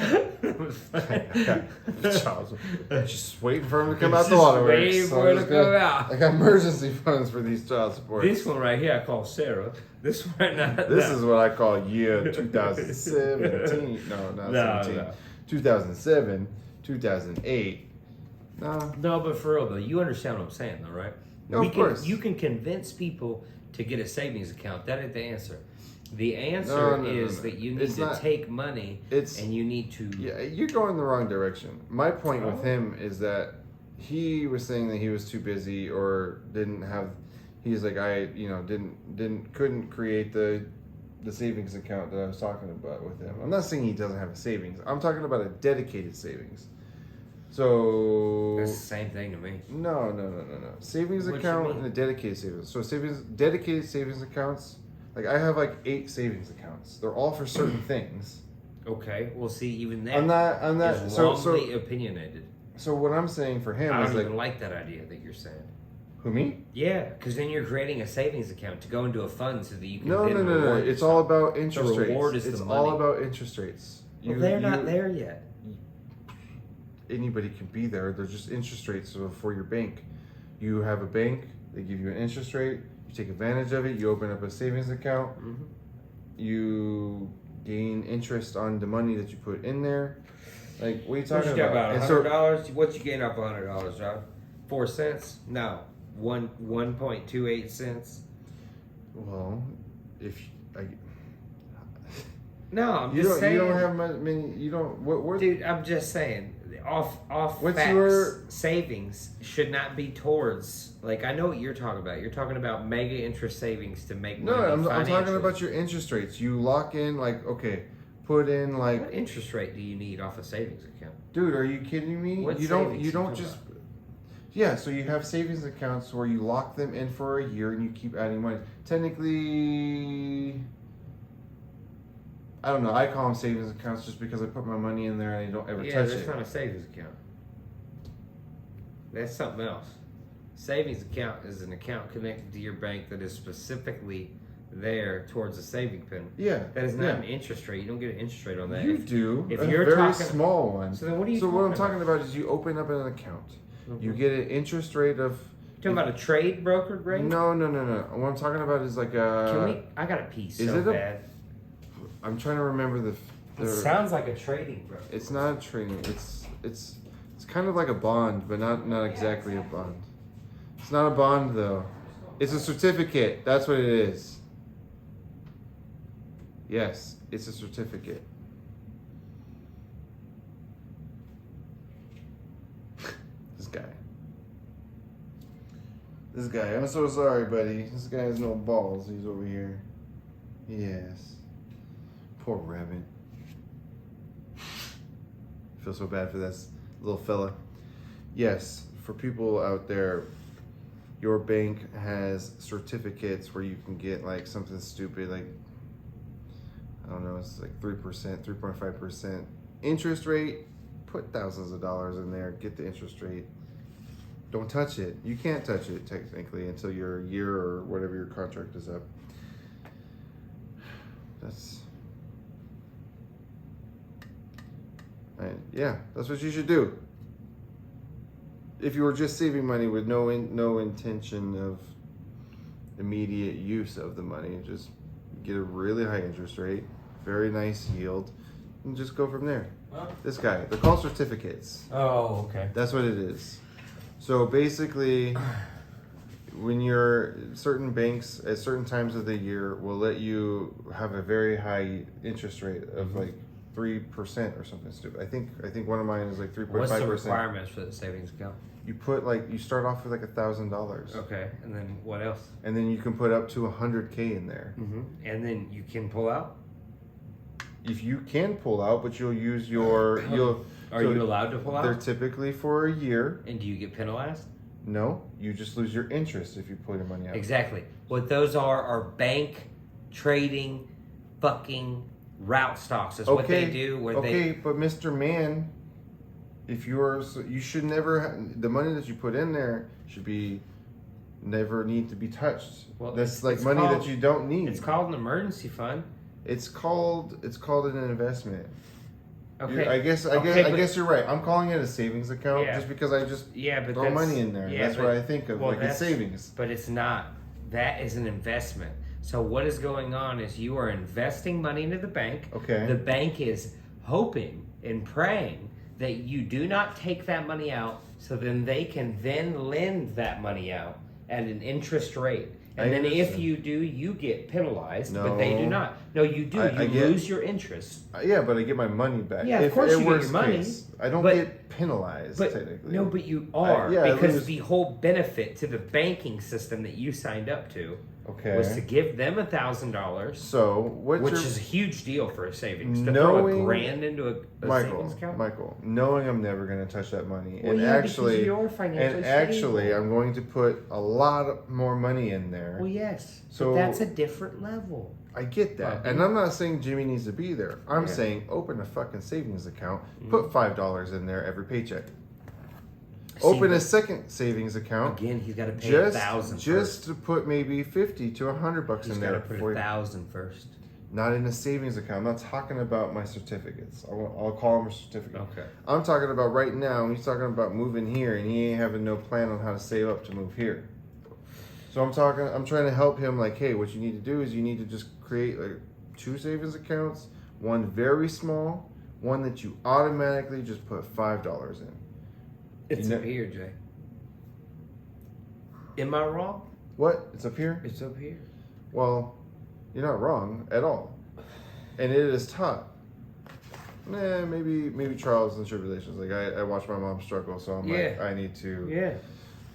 Just waiting for him to come out the water. Waiting for him to come out. I got emergency funds for these child support. This one right here I call Sarah. This one right now. This is what I call year 2017. No, not 17. No. 2007, 2008. No, but for real though, you understand what I'm saying though, right? No, of course. You can convince people to get a savings account. That ain't the answer. The answer is that you need to take money and you need to... Yeah, you're going the wrong direction. My point with him is that he was saying that he was too busy or didn't have... He's like, couldn't create the savings account that I was talking about with him. I'm not saying he doesn't have a savings. I'm talking about a dedicated savings. So... That's the same thing to me. No. Savings account and a dedicated savings. So dedicated savings accounts... Like, I have, 8 savings accounts. They're all for certain things. Okay. Well, see, even that I'm not is wrongly opinionated. So what I'm saying for him I is, don't even like that idea that you're saying. Who, me? Yeah, because then you're creating a savings account to go into a fund so that you can No. It's all about interest rates. The reward is it's the money. all about interest rates. Well, they're not there yet. Anybody can be there. They're just interest rates for your bank. You have a bank. They give you an interest rate. Take advantage of it. You open up a savings account. Mm-hmm. You gain interest on the money that you put in there. Like, what are you talking about? $100. What you gain off $100, John? 4 cents? No, 1.28 cents. Well, no, I'm just saying. You don't have many. You don't. What? Dude, I'm just saying. Off What's facts, your savings should not be towards, I know what you're talking about. You're talking about mega interest savings to make money. No, I'm talking about your interest rates. You lock in, put in, What interest rate do you need off a savings account? Dude, are you kidding me? You don't just... Yeah, so you have savings accounts where you lock them in for a year and you keep adding money. Technically... I don't know. I call them savings accounts just because I put my money in there and I don't ever Yeah, touch that's it. not a savings account. That's something else. Savings account is an account connected to your bank that is specifically there towards a saving pen. Yeah. That is not yeah. an interest rate. You don't get an interest rate on that. You do. if a you're very talking- small one. So then what are you So what I'm talking talking about is you open up an account. You Mhm. get an interest rate of. Talking about a trade brokered rate? No. What I'm talking about is like a. Can we? I got a piece is so it a- bad. I'm trying to remember It sounds like a trading broker. It's not a trading. It's kind of like a bond, but not exactly a bond. It's not a bond though. It's a certificate. That's what it is. Yes, it's a certificate. This guy. I'm so sorry, buddy. This guy has no balls. He's over here. Yes. Poor rabbit. Feel so bad for this little fella. Yes, for people out there, your bank has certificates where you can get like something stupid, like I don't know, it's like 3%, 3.5% interest rate. Put thousands of dollars in there, get the interest rate. Don't touch it. You can't touch it technically until your year or whatever your contract is up. That's what you should do. If you were just saving money with no intention of immediate use of the money, just get a really high interest rate, very nice yield, and just go from there. Well, This guy, they're called certificates. oh, okay. That's what it is. So basically, when you're certain banks at certain times of the year will let you have a very high interest rate of like 3% or something stupid. I think one of mine is like 3.5%. What's the requirements for the savings account? You put you start off with like $1,000. Okay, and then what else? And then you can put up to 100K in there. Mm-hmm. And then you can pull out. If you can pull out, but you'll use your Are you allowed to pull They're out? typically for a year. And do you get penalized? No, you just lose your interest if you pull your money out. Exactly. What those are bank trading fucking route stocks. That's what they do. But Mr. Man, if you should never the money that you put in there should be never need to be touched. Well, that's it's like money called- that you don't need. It's called an emergency fund. It's called an investment. Okay. I guess you're right. I'm calling it a savings account Yeah. just because I just But throw that's, money in there. Yeah, that's but- what I think of. well, Like it's that's- savings. But it's not. That is an investment. So what is going on is you are investing money into the bank. Okay. The bank is hoping and praying that you do not take that money out, so then they can then lend that money out at an interest rate. And then if understand. you do, you get penalized, but they do No. not. No, you do. I You get- lose your interest. Yeah, but I get my money back. Yeah, of If course it you get worst your money, case, I don't but- get penalized But technically. no, but you are I because lose- the whole benefit to the banking system that you signed up to was to Okay. give them $1,000, So what's which your is a huge deal for a savings. To throw Knowing- a grand into a savings account. Michael, knowing I'm never going to touch that money, Well, and yeah, actually, because you're financially actually, stable. I'm going to put a lot more money in there. Well, yes. So- but that's a different level. I get that, Uh-huh. and I'm not saying Jimmy needs to be there. I'm Yeah. saying open a fucking savings account, Mhm. put $5 in there every paycheck. See, Open a but second savings account. again. He's got to pay Just, 1,000. just to put maybe 50 to 100 bucks He's in got there to put before 1,000 first. not in a savings account. I'm not talking about my certificates. I'll call them a certificate. Okay. I'm talking about right now. He's talking about moving here, and he ain't having no plan on how to save up to move here. So I'm trying to help him. Like, hey, what you need to do is you need to just create like 2 savings accounts. One very small, one that you automatically just put $5 in. It's You up here, Jay. Am I wrong? What? It's up here. It's up here. Well, you're not wrong at all, and it is taught. Maybe trials and tribulations. Like I watched my mom struggle, so I'm like, Yeah. I need to Yeah.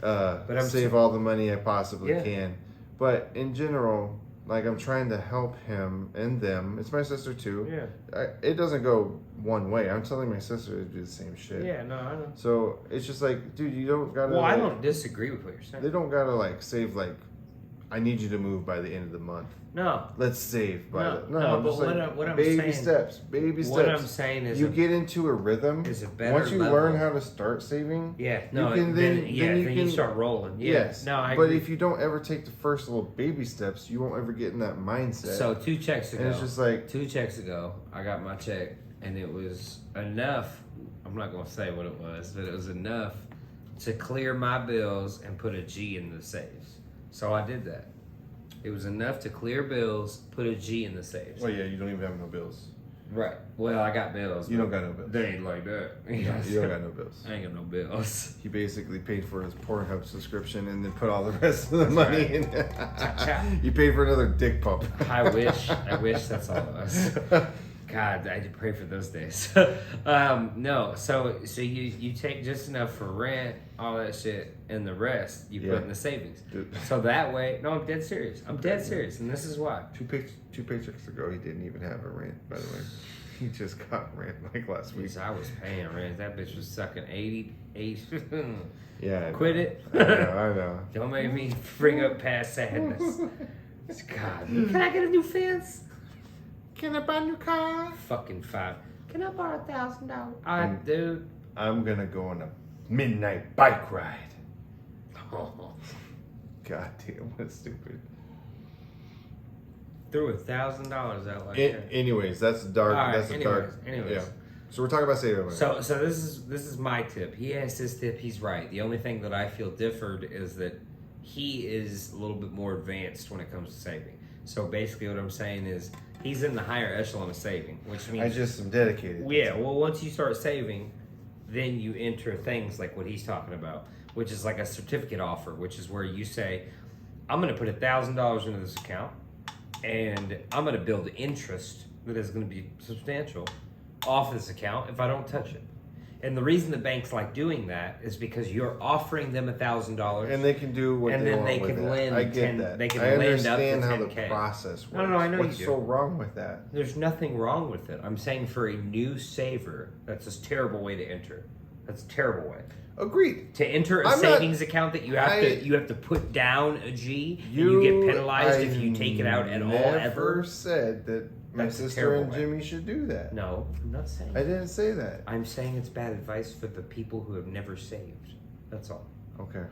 But I'm save all the money I possibly Yeah. can. But in general, like I'm trying to help him and them. It's my sister too. Yeah. It doesn't go one way. I'm telling my sister to do the same shit. Yeah. No, I know. So it's just like, dude, you don't gotta. Well, I like, don't disagree with what you're saying. They don't gotta like save like I need you to move by the end of the month. No. Let's save by No, the no, I'm but just what I'm baby saying- steps, baby steps. What I'm saying is you get into a rhythm. is a better Once you level. learn how to start saving. Yeah, no, you can then you can start rolling. Yeah. Yes, No, I but agree. if you don't ever take the first little baby steps, you won't ever get in that mindset. So 2 checks ago. and it's just like 2 checks ago, I got my check, and it was enough. I'm not gonna say what it was, but it was enough to clear my bills and put a G in the saves. So I did that. It was enough to clear bills, put a G in the saves. well, yeah, you don't even have no bills. Right. Well, I got bills. You but don't got no bills. They ain't like that. You don't got no bills. I ain't got no bills. He basically paid for his Pornhub subscription and then put all the rest of the money right. in. Cha-cha. You paid for another dick pump. I wish that's all it was. God, I had to pray for those days. No, so you take just enough for rent, all that shit, and the rest you Yeah. put in the savings. Dude. So that way, no, I'm dead serious. I'm dead serious, and this is why. Two paychecks ago, he didn't even have a rent. By the way, he just got rent like last week. Because I was paying rent. That bitch was sucking 80. Yeah, I know. Quit it. I know. Don't make me bring up past sadness. God, can I get a new fence? Can I buy a new car? Fucking 5. Can I borrow $1,000? Dude. I'm gonna go on a midnight bike ride. Oh. God damn, what stupid. Threw $1,000 out like that. Anyways, that's dark. All right, That's a dark. anyways. Yeah. So we're talking about saving money. So this is my tip. He has his tip. He's right. The only thing that I feel differed is that he is a little bit more advanced when it comes to saving. So basically, what I'm saying is he's in the higher echelon of saving, which means I just am dedicated. yeah. Well, once you start saving, then you enter things like what he's talking about, which is like a certificate offer, which is where you say, I'm going to put $1,000 into this account, and I'm going to build interest that is going to be substantial off this account if I don't touch it. And the reason the banks like doing that is because you're offering them $1,000, And they can do what And they then want they with can that. lend I get 10 that. they can I lend up to understand how the 10K. process works. No, I know What's you so do. wrong with that? There's nothing wrong with it. I'm saying for a new saver, that's a terrible way to enter. That's a terrible way Agreed. to enter a I'm not- savings account that you have to put down a G. and You you get penalized I if you take it out at all never ever. said that my That's a sister terrible and way. Jimmy should do that. No, I'm not saying. I didn't say that. I'm saying it's bad advice for the people who have never saved. That's all. Okay.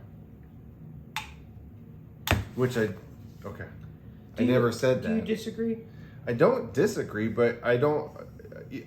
Which I Do you- never said that. Do you disagree? I don't disagree, but I don't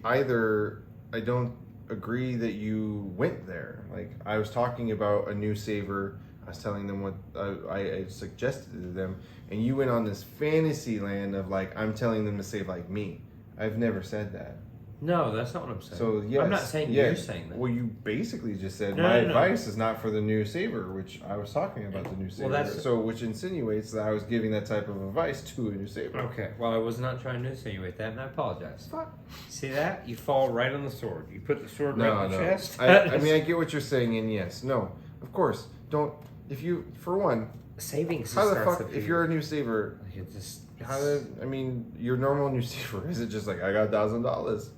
either. I don't agree that you went there. Like I was talking about a new saver. I was telling them what I suggested to them, and you went on this fantasy land of like I'm telling them to save like me. I've never said that. No, that's not what I'm saying. So yes, I'm not saying yes. you're saying that. Well, you basically just said No, my no, no. advice is not for the new saver, which I was talking about the new saver. that's- So which insinuates that I was giving that type of advice to a new saver. Okay, well, I was not trying to insinuate that, and I apologize. Fuck. See that? You fall right on the sword. You put the sword No, right in the no. chest. I mean, I get what you're saying, and yes, no, of course, don't. If you, for one, savings. how the starts fuck, up if here. you're a new saver, Like, it just how did, I mean, your normal new saver, is it just like, I got $1,000?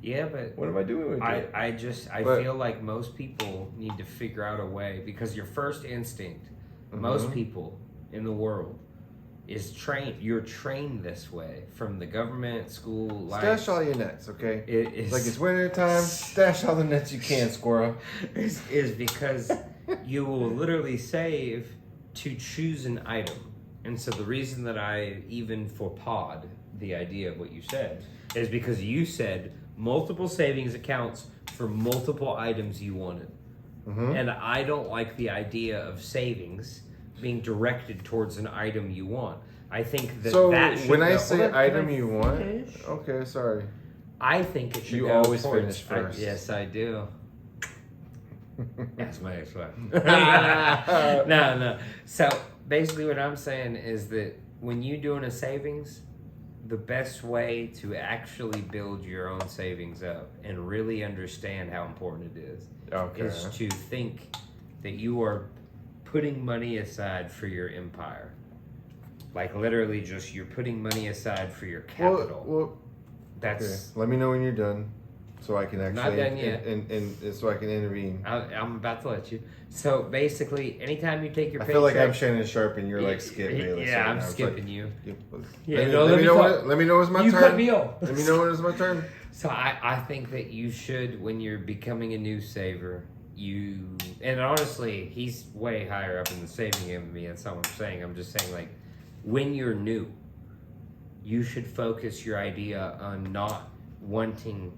yeah, but What am I doing with it? I But- feel like most people need to figure out a way because your first instinct, Mhm. most people in the world, is trained. You're trained this way from the government, school, life. Stash all your nets, okay? It's Like it's winter time, stash all the nets you can, squirrel. is because you will literally save to choose an item. And so the reason that I even for pod the idea of what you said is because you said multiple savings accounts for multiple items you wanted. Mm-hmm. And I don't like the idea of savings being directed towards an item you want. I think that So that should when I go- say Hold on, can item I you want, finish? okay, sorry. I think it should You go always towards, finish first. yes, I do. That's my ex-wife. No. So basically what I'm saying is that when you're doing a savings, the best way to actually build your own savings up and really understand how important it is Okay. to think that you are putting money aside for your empire. Like literally just you're putting money aside for your capital. Well, That's okay. Let me know when you're done. so I can Not actually done yet. and so I can intervene. I'm about to let you. So basically, anytime you take your I paycheck, feel like I'm Shannon Sharp and you're like Skip Bayless. Yeah, right I'm now. It's skipping like, you. Yep. Yeah, let me, no, let let me me know talk. when, let me know when it's my You turn. cut me off. Let me know when it's my turn. So I think that you should, when you're becoming a new saver, and honestly, he's way higher up in the saving game than me. That's not what I'm saying. I'm just saying, like, when you're new, you should focus your idea on not wanting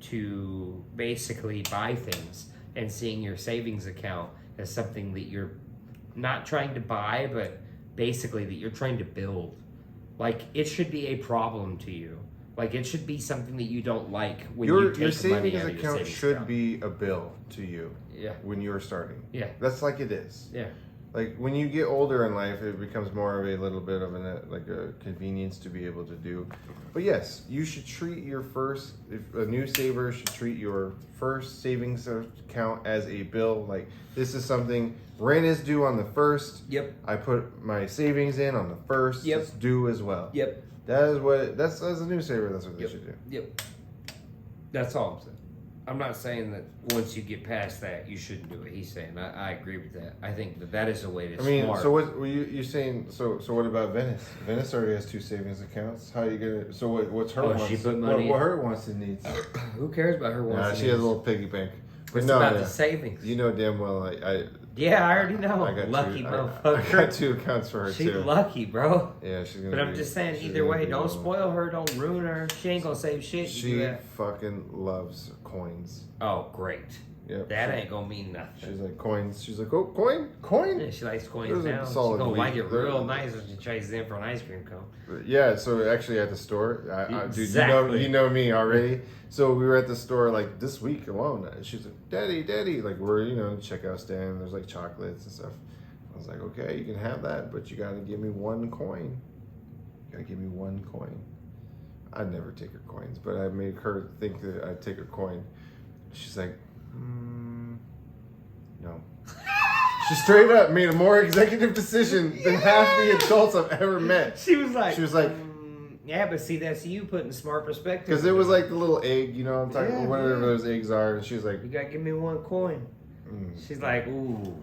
to basically buy things and seeing your savings account as something that you're not trying to buy, but basically that you're trying to build. Like, it should be a problem to you. Like, it should be something that you don't like when you take Your money savings out of your account savings should account. be a bill to you. Yeah. When you're starting. Yeah. That's like it is. Yeah. Like when you get older in life, it becomes more of a little bit of a convenience to be able to do. But yes, you should treat if a new saver should treat your first savings account as a bill. Like this is something, rent is due on the 1st. Yep. I put my savings in on the 1st. Yep. It's due as well. Yep. That's as a new saver, that's what they Yep. should do. Yep. That's all I'm saying. I'm not saying that once you get past that, you shouldn't do it. He's saying I agree with that. I think that is a way to. I mean, smart. so what were you saying? So what about Venice? Venice already has 2 savings accounts. How are you gonna? So what's her wants? She put money. What her wants and needs? Who cares about her wants? Nah, and she has a needs? little piggy bank. But It's no, about yeah. the savings. You know damn well Yeah, I already know. I got Lucky 2, motherfucker. I got 2 accounts for her She's too. lucky, bro. Yeah, she's gonna. But I'm just saying, either way, don't spoil her, don't ruin her. She ain't gonna save shit. You do She that. fucking loves coins. Oh, great. Yep. That ain't gonna mean nothing. She's like coins. She's like, oh, coin. Yeah, she likes coins Those are now. She's solid gonna like it weed. real nice when she trades in for an ice cream cone. Yeah, so actually at the store, dude, Exactly. you know me already. So we were at the store like this week alone, and she's like, "Daddy," like we're checkout stand. There's like chocolates and stuff. I was like, "Okay, you can have that, but you gotta give me 1 coin. You gotta give me 1 coin." I'd never take her coins, but I made her think that I'd take her coin. She's like, no. She straight up made a more executive decision than half the adults I've ever met. She was like, yeah, but see, that's you putting smart perspective. Because it was like the little egg, you know what I'm talking Yeah, whatever yeah. those eggs are. And she was like, You gotta give me 1 coin. She's like, ooh,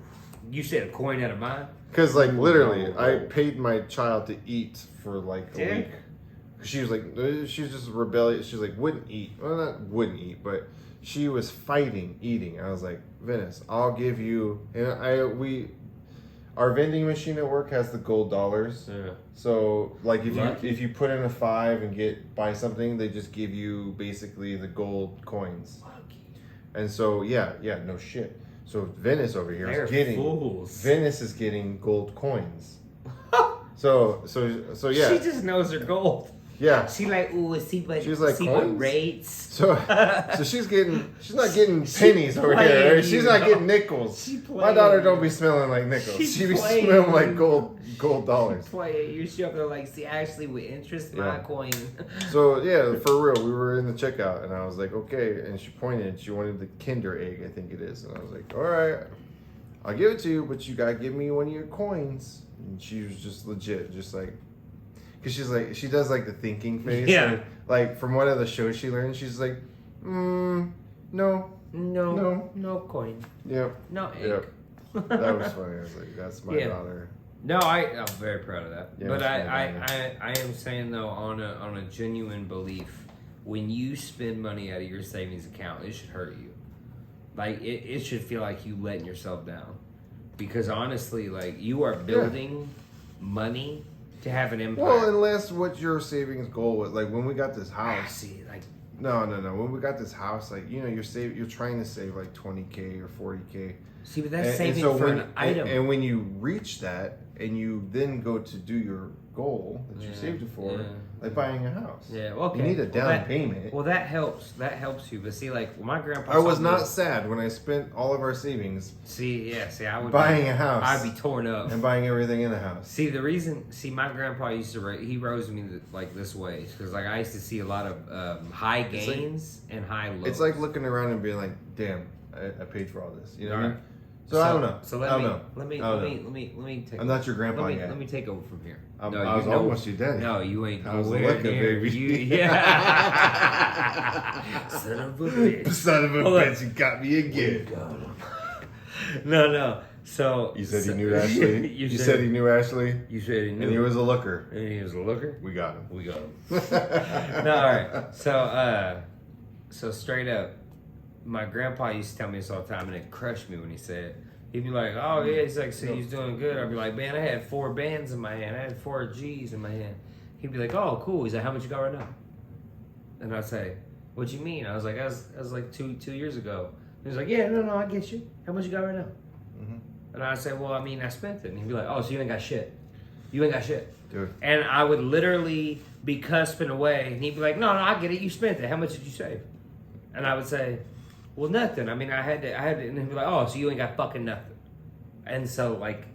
you said a coin out of mine? because like literally, no. I paid my child to eat for like a Yeah. week. She was like, she was just rebellious. She was like, wouldn't eat. Well, not wouldn't eat, but she was fighting eating. I was like, Venice, I'll give you. And our vending machine at work has the gold dollars. Yeah. So like Lucky. if you put in a 5 and buy something, they just give you basically the gold coins. And so yeah, no shit. So Venice over here They're is getting fools. Venice is getting gold coins. So yeah. She just knows her gold. Yeah. She like, ooh, see what, She's like, see what coins? rates. So she's not getting pennies over playing here. Right? you, She's not though. getting nickels. She My daughter playing don't you. be smelling like nickels. She's She be playing smelling like you. gold dollars. Play you show up there like, see, actually with interest, my Yeah. coin. So yeah, for real, we were in the checkout and I was like, okay, and she pointed. She wanted the Kinder Egg, I think it is, and I was like, all right, I'll give it to you, but you gotta give me 1 of your coins. And she was just legit, just like, because she's like, she does like the thinking face. Yeah. And, like from one of the shows she learned, she's like, no. No coin. Yep. No egg. Yep. That was funny. I was like, that's my Yeah. daughter. No, I'm very proud of that. Yeah, but it's I am saying though, on a genuine belief, when you spend money out of your savings account, it should hurt you. Like it should feel like you letting yourself down, because honestly, like you are building money to have an empire. Well, unless what your savings goal was, like when we got this house. See, like No. When we got this house, like you're trying to save like 20K or 40K. see, but that's And saving so for when, an item. And when you reach that, and you then go to do your goal that you Yeah, saved it for, yeah. like buying a house. Yeah, well, okay. You need a Well, down that- payment. Well, that helps. That helps you. But see, like my grandpa. I was told me- not sad when I spent all of our savings See, I would buying a house. I'd be torn up. and buying everything in the house. See, my grandpa used to he rose me like this way because like I used to see a lot of high It's like- gains and high lows. It's like looking around and being like, "Damn, I paid for all this." You know what I mean? Right. So I don't know. So I don't know. let me take. I'm not your grandpa let me, yet. Let me take over from here. I was almost your daddy. No, you ain't I was nowhere looking, near. baby. Yeah. Son of a bitch. Son of a Hold bitch, you got me again. No. So You said he knew Ashley. You said he knew Ashley. You said he knew. And he was a looker. And he was a looker. We got him. We got him. No, all right. So straight up, my grandpa used to tell me this all the time, and it crushed me when he said, he'd be like, "Oh yeah," he's like, "So he's doing good." I'd be like, "Man, I had 4 bands in my hand. I had 4 G's in my hand." He'd be like, "Oh, cool." He's like, "How much you got right now?" And I'd say, "What you mean?" I was like, "I was like 2 years ago." He was like, "Yeah, no, I get you. How much you got right now?" Mm-hmm. And I'd say, "Well, I mean, I spent it." And he'd be like, "Oh, so you ain't got shit. You ain't got shit." Dude. And I would literally be cusping away, and he'd be like, "No, I get it. You spent it. How much did you save?" And I would say, "Well, nothing. I mean, I had to." And he'd be like, "Oh, so you ain't got fucking nothing." And so, like,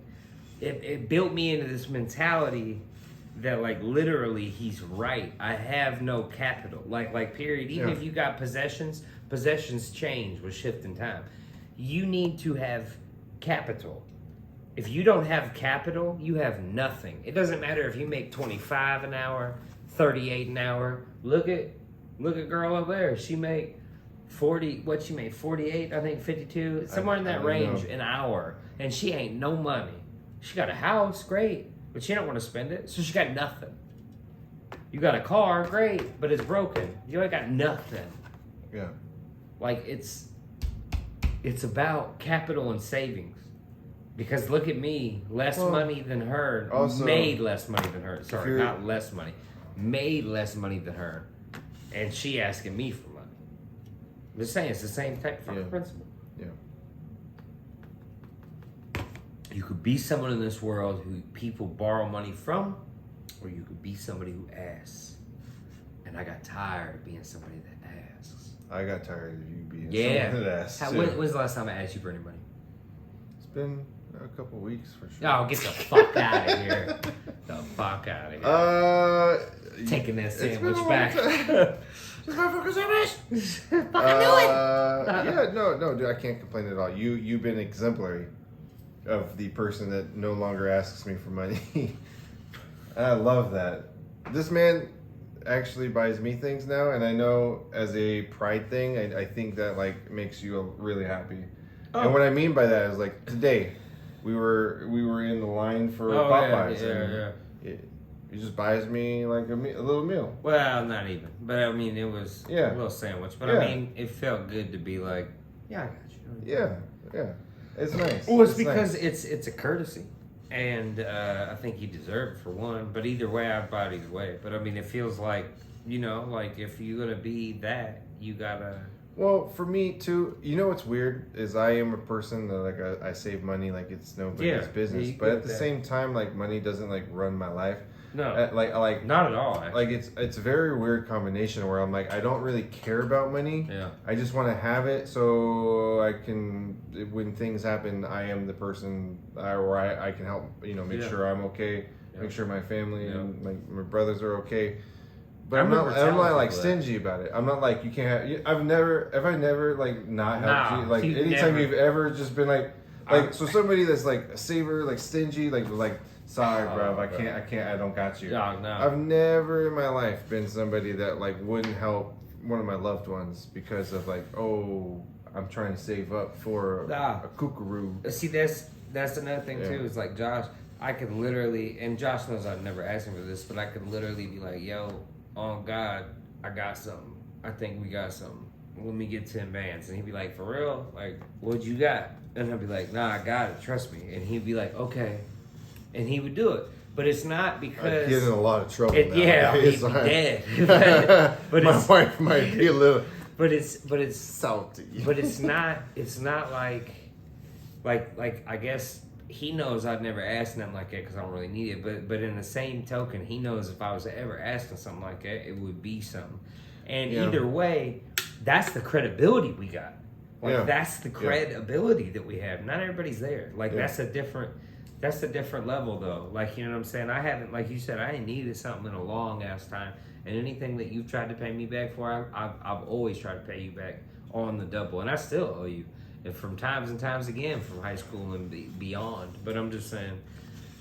it built me into this mentality that, like, literally, he's right. I have no capital. Like period. Even if you got possessions change with shift in time. You need to have capital. If you don't have capital, you have nothing. It doesn't matter if you make 25 an hour, 38 an hour. Look at girl over there. She made 40. What she made? 48. I think 52. Somewhere in that range an hour, and she ain't no money. She got a house, great, but she don't want to spend it, so she got nothing. You got a car, great, but it's broken. You ain't got nothing. Yeah. Like it's about capital and savings. Because look at me, less money than her, also, made less money than her. Sorry, not less money, made less money than her, and she asking me for money. I'm just saying, it's the same type of principle. Yeah. You could be someone in this world who people borrow money from, or you could be somebody who asks. And I got tired of being somebody that asks. I got tired of you being someone that asks. When's the last time I asked you for any money? It's been a couple weeks for sure. Oh, get the fuck out of here. The fuck out of here. Taking that sandwich back. Just motherfucker sandwich. Fucking do it. Yeah, no, dude, I can't complain at all. You've been exemplary of the person that no longer asks me for money. I love that. This man actually buys me things now, and I know as a pride thing, I think that like makes you really happy. Oh. And what I mean by that is like today, we were in the line for Popeyes. He just buys me like a little meal. Well, not even, but I mean it was a little sandwich. But I mean it felt good to be like, I got you. Yeah, it's nice. Well, it's because nice. it's a courtesy. And I think he deserved it for one. But either way, I'd buy it either way. But I mean, it feels like, like if you're going to be that, you got to... Well, for me too, what's weird is I am a person that like I save money like it's nobody's business. But at the same time, like money doesn't like run my life. No, like not at all. Actually. Like it's a very weird combination where I'm like I don't really care about money. Yeah. I just want to have it so I can when things happen I am the person where I can help make sure I'm okay, make sure my family and my brothers are okay. But I'm not like stingy about it. I'm not like you can't have. I've never like not helped you. Like anytime you've ever just been like so somebody that's like a saver, like stingy, like. Sorry, bro. I can't. I don't got you. No. I've never in my life been somebody that like wouldn't help one of my loved ones because of like, I'm trying to save up for a kookaroo. See, that's another thing too. It's like Josh. I could literally, and Josh knows I've never asked him for this, but I could literally be like, "Yo, on God, I got something. I think we got something. Let me get 10 bands." And he'd be like, "For real? Like, what you got?" And I'd be like, "Nah, I got it. Trust me." And he'd be like, "Okay." And he would do it, but it's not because I'd get in a lot of trouble. He'd be dead. but my wife might be a little. But it's salty. But it's not like I guess he knows I'd never asked him like that because I don't really need it. But in the same token, he knows if I was ever asking something like that, it would be something. And either way, that's the credibility we got. Like that's the credibility that we have. Not everybody's there. Like that's a different level though. Like, you know what I'm saying? I haven't, like you said, I ain't needed something in a long ass time. And anything that you've tried to pay me back for, I've always tried to pay you back on the double. And I still owe you. and from times and times again from high school and beyond. But I'm just saying,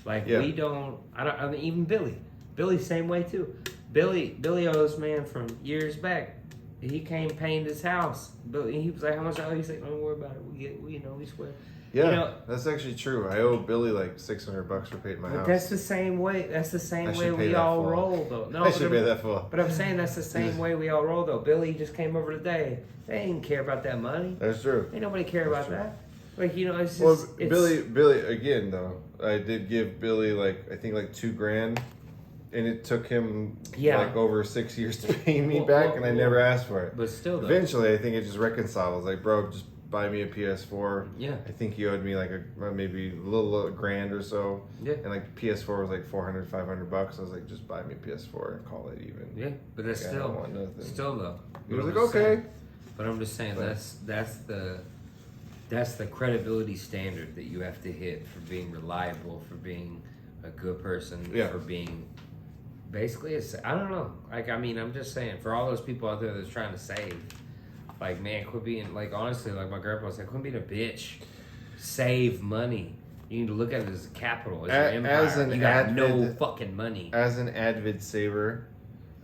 like Yeah. we don't. I mean, even Billy, same way too. Billy owes, man, from years back. He came painted his house. But he was like, "How much I owe?" He's like, "Don't worry about it. We swear." Yeah, You know, that's actually true. I owe Billy like $600 for painting my but house. that's the same way. That's the same I way should pay we that all full. roll, though. No, I should pay that full. But I'm saying that's the same way we all roll, though. Billy just came over today. They ain't care about that money. That's true. Ain't nobody care That's about true. that. Like, you know, it's just Well, it's, Billy again though. I did give Billy like I think like $2,000, and it took him Yeah. like over 6 years to pay me Well, back, well, and I well, never asked for it. But still, though. Eventually, I think it just reconciled. I was like, bro, just buy me a PS4. Yeah. I think he owed me like maybe a little grand or so. Yeah. And like PS4 was like $400-500. I was like, just buy me a PS4 and call it even. Yeah, but that's Like, I don't want nothing. still though. He was But like, I'm just okay. saying- But I'm just saying But- that's the credibility standard that you have to hit for being reliable, for being a good person, Yeah. for being basically I don't know. Like, I mean, I'm just saying, for all those people out there that's trying to save, like, man, quit being, like, honestly, like my grandpa said, quit being a bitch. Save money. You need to look at it as a capital, as your empire. As an You got no advent- fucking money. As an avid saver,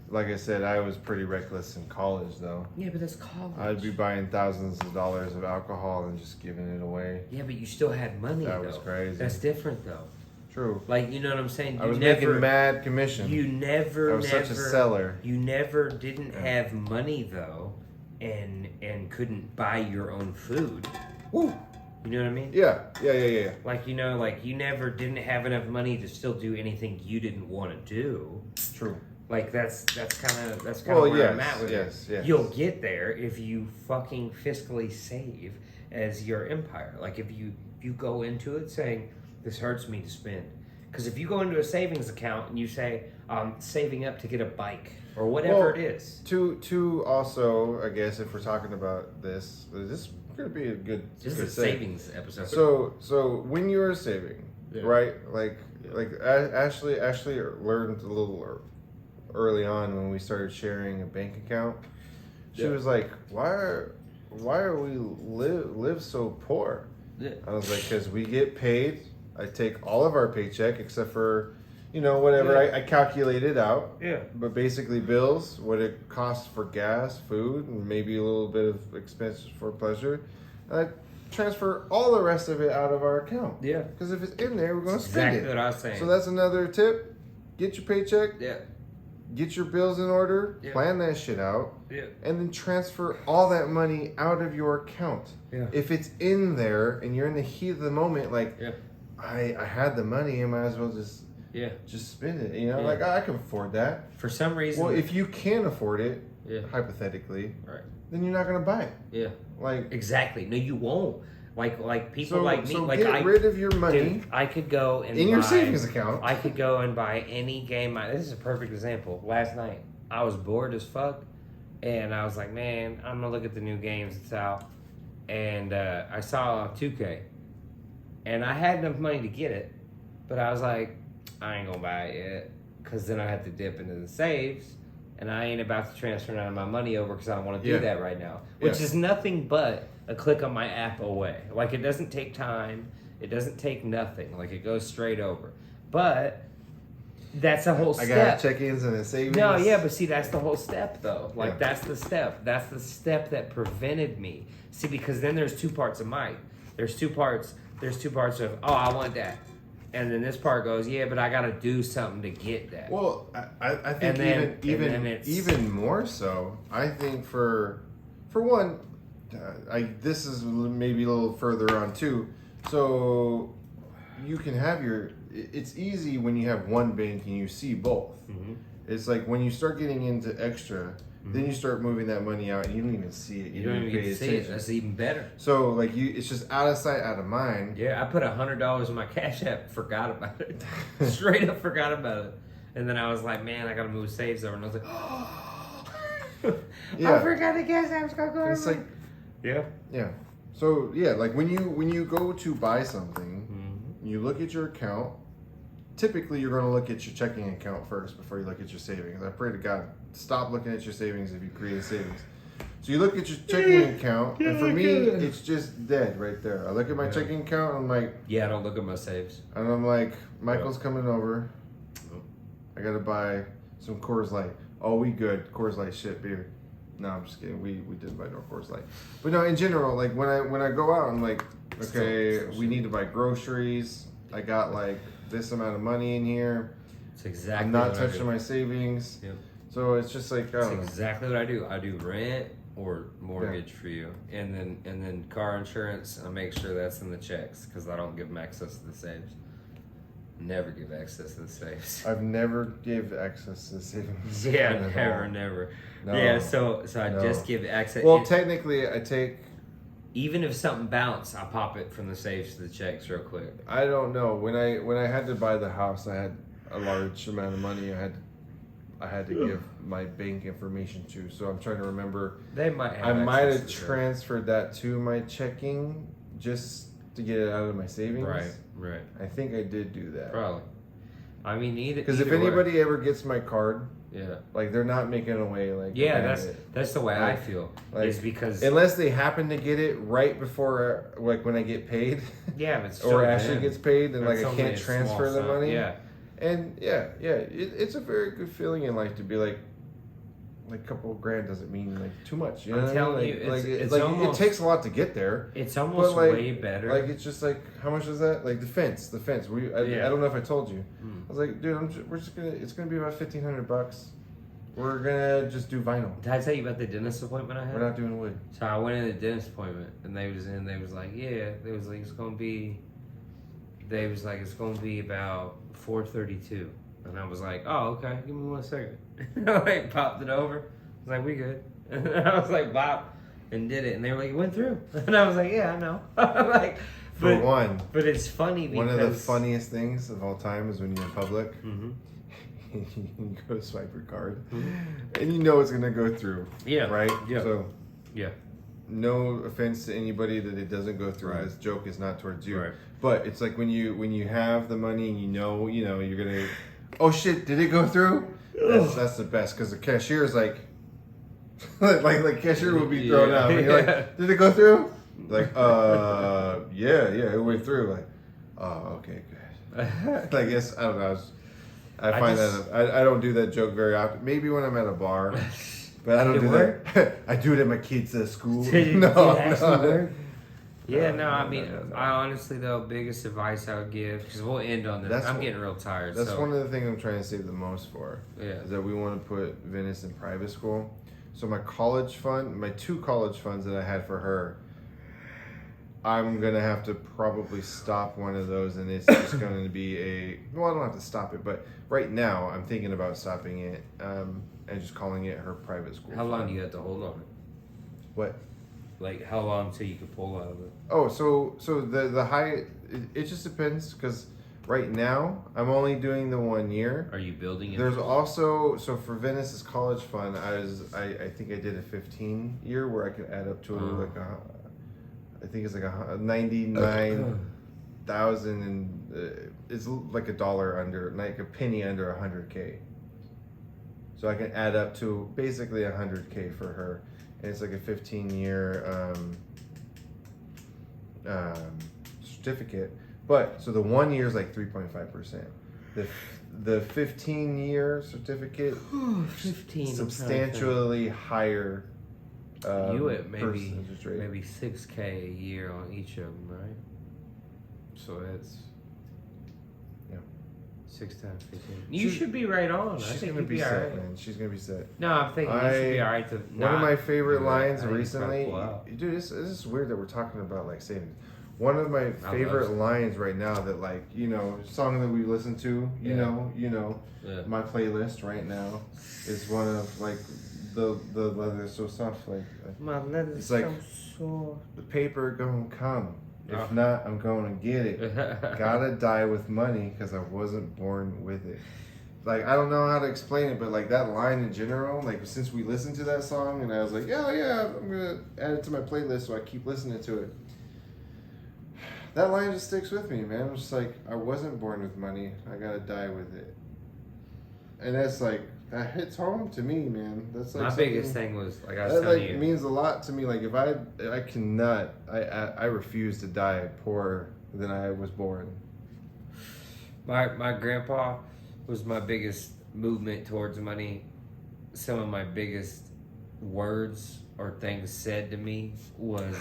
like I said, I was pretty reckless in college though. Yeah, but that's college. I'd be buying thousands of dollars of alcohol and just giving it away. Yeah, but you still had money, That though. was crazy. That's different, though. True. Like, you know what I'm saying? You I was never, making mad commission. You never, I was such a seller. You never didn't Yeah. have money, though, and couldn't buy your own food. Woo. You know what I mean? Yeah. Like, you know, like, you never didn't have enough money to still do anything you didn't want to do. True. Like, that's kind of Well, where yes, I'm at with yes, it. yes. You'll get there if you fucking fiscally save as your empire. Like, if you go into it saying, this hurts me to spend. Because if you go into a savings account and you say, I'm saving up to get a bike or whatever Well, it is. To also, I guess if we're talking about this is going to be a good. This good is a segue. savings episode. So when you're saving, Yeah. right? Like Yeah. like Ashley learned a little early on when we started sharing a bank account. She Yeah. was like, "Why are we live so poor?" Yeah. I was like, "Cause we get paid. I take all of our paycheck except for, whatever Yeah. I calculate it out." Yeah. But basically, bills, what it costs for gas, food, and maybe a little bit of expense for pleasure. And I transfer all the rest of it out of our account. Yeah. Because if it's in there, we're going to That's spend exactly it. what I was saying. So that's another tip. Get your paycheck, Yeah. get your bills in order, Yeah. plan that shit out, Yeah. and then transfer all that money out of your account. Yeah. If it's in there and you're in the heat of the moment, like, Yeah. I had the money, I might as well just spend it. Yeah. Like, I can afford that. For some reason. Well, if you can afford it, Yeah. hypothetically, Right. then you're not gonna buy it. Yeah. Like, Exactly. No, you won't. Like people so, like me. so Like get rid of your money dude, I could go and in your buy- savings account. I could go and buy any game. This is a perfect example. Last night, I was bored as fuck, and I was like, man, I'm gonna look at the new games that's out. And I saw 2K, and I had enough money to get it, but I was like, I ain't gonna buy it yet, because then I have to dip into the saves, and I ain't about to transfer none of my money over because I don't want to do Yeah. that right now. Which Yeah. is nothing but a click on my app away. Like, it doesn't take time. It doesn't take nothing. Like, it goes straight over. But that's a whole I step. got check-ins and a savings. No, yeah, but see, that's the whole step, though. Like, Yeah. that's the step. That's the step that prevented me. See, because then there's two parts of mine. There's two parts of, oh, I want that. And then this part goes, yeah, but I got to do something to get that. Well, I think And then- and even then it's- even more so. I think for one, this is maybe a little further on too. So you can have it's easy when you have one bank and you see both. Mhm. It's like when you start getting into extra, then you start moving that money out and you don't even see it. You don't even get pay to see it. attention. That's even better. So like it's just out of sight, out of mind. Yeah, I put $100 in my Cash App, forgot about it. Straight up forgot about it. And then I was like, man, I gotta move saves over. And I was like, I Yeah. forgot the Cash App's gonna go It's over. like Yeah. yeah. So yeah, like when you go to buy something, Mm-hmm. you look at your account. Typically, you're going to look at your checking account first before you look at your savings. I pray to God, stop looking at your savings if you create a savings. So you look at your checking account, and for me, Yeah. it's just dead right there. I look at my Yeah. checking account, I'm like, Yeah, I don't look at my saves. and I'm like, Michael's coming over. Oh. I gotta buy some Coors Light. Oh, we good. Coors Light shit beer. No, I'm just kidding. We did buy no Coors Light, but no. In general, like when I go out, I'm like, okay, Still we need to buy groceries. I got like this amount of money in here. It's exactly. I'm not what I touching do. my savings. Yep. So it's just like, I That's don't know. exactly what I do. I do rent or mortgage for you, and then car insurance. I make sure that's in the checks because I don't give them access to the saves. Never give access to the saves. I've never gave access to the savings. Yeah, account at never, all. never. No. Yeah, so I No. just give access. Well, technically, I take. Even if something bounced, I pop it from the saves to the checks real quick. I don't know. When I had to buy the house, I had a large amount of money. I had to give my bank information to. So I'm trying to remember. They might have. I might access have to that. transferred that to my checking just to get it out of my savings. Right. I think I did do that. Probably. I mean, either. Because if either way. anybody ever gets my card, Yeah. like they're not making away. Like Yeah, a that's bandit. the way I Like- feel. like, is because unless they happen to get it right before, like when I get paid, yeah, but or Ashley gets paid, then like That's I only can't a small transfer the sum. money. Yeah. And it's a very good feeling in life to be like a couple of grand doesn't mean like too much. You know I'm what I mean? telling you, Like, it's- like, it's like almost- it takes a lot to get there. It's almost like- way better. Like it's just like how much is that? Like the fence. I Yeah. don't know if I told you. Mm. I was like, dude, it's gonna be about $1,500. We're gonna just do vinyl. Did I tell you about the dentist appointment I had? We're not doing wood. So I went in the dentist appointment, and they was like, yeah, they was like, it's gonna be about 432, and I was like, oh, okay, give me 1 second. I like popped it over. I was like, we good. And I was like, bop, and did it, and they were like, it went through, and I was like, yeah, I know. like, For one, but it's funny because one of the funniest things of all time is when you're in public. Mhm. You go to swipe your card, and you know it's gonna go through. Yeah. Right. Yeah. So, Yeah. no offense to anybody that it doesn't go through. Right. This joke is not towards you. Right. But it's like when you have the money and you know you're gonna. Oh shit! Did it go through? That's the best because the cashier is like, like cashier will be thrown out. And you're Yeah. like, did it go through? Like, yeah, it went through. Like, oh, okay, good. I guess I don't know. I find that I don't do that joke very often. Maybe when I'm at a bar, but I don't Did it do work? that. I do it at my kids' school. Did it actually work? Yeah, No, I no, mean, no. I honestly though, biggest advice I would give because we'll end on this. That's I'm what- getting real tired. That's so one of the things I'm trying to save the most for. yeah. Is that we want to put Venice in private school. So my college fund, my 2 college funds that I had for her, I'm gonna have to probably stop one of those, and it's just going to be well, I don't have to stop it, but right now I'm thinking about stopping it and just calling it her private school. How long fund. do you have to hold on it? What? Like how long till you can pull out of it? Oh, so the high, it just depends because right now I'm only doing the 1 year. Are you building it? There's also for Venice's college fund, I think I did a 15-year where I could add up to like I think it's like a 99,000 and it's like a dollar under, like a penny under 100K. So I can add up to basically 100K for her, and it's like a 15-year certificate. But so the 1 year is like 3.5%. The 15-year certificate 15. substantially higher. You at maybe percentage rate. maybe 6K a year on each of them, right? So that's 6 times 15. You She's- should be right on. I She's think gonna you'd be be set, alright. man. She's gonna be set. No, I'm thinking you should be alright to. One of my favorite lines I think it's recently, kinda cool. dude. This is weird that we're talking about like savings. One of my love favorite it. lines right now that song that we listen to, you know, Yeah. my playlist right now is one of like the leather so soft, like My leather's It's like- so sore. the paper gonna come. If Oh. not, I'm gonna get it. Gotta die with money because I wasn't born with it. Like, I don't know how to explain it, but like that line in general, like since we listened to that song and I was like, yeah, I'm gonna add it to my playlist so I keep listening to it. That line just sticks with me, man. I'm just like, I wasn't born with money. I gotta die with it. and that's like that hits home to me, man. That's like My biggest thing was like I was that telling like you. means a lot to me. Like if I cannot, I refuse to die poorer than I was born. My grandpa was my biggest movement towards money. Some of my biggest words or things said to me was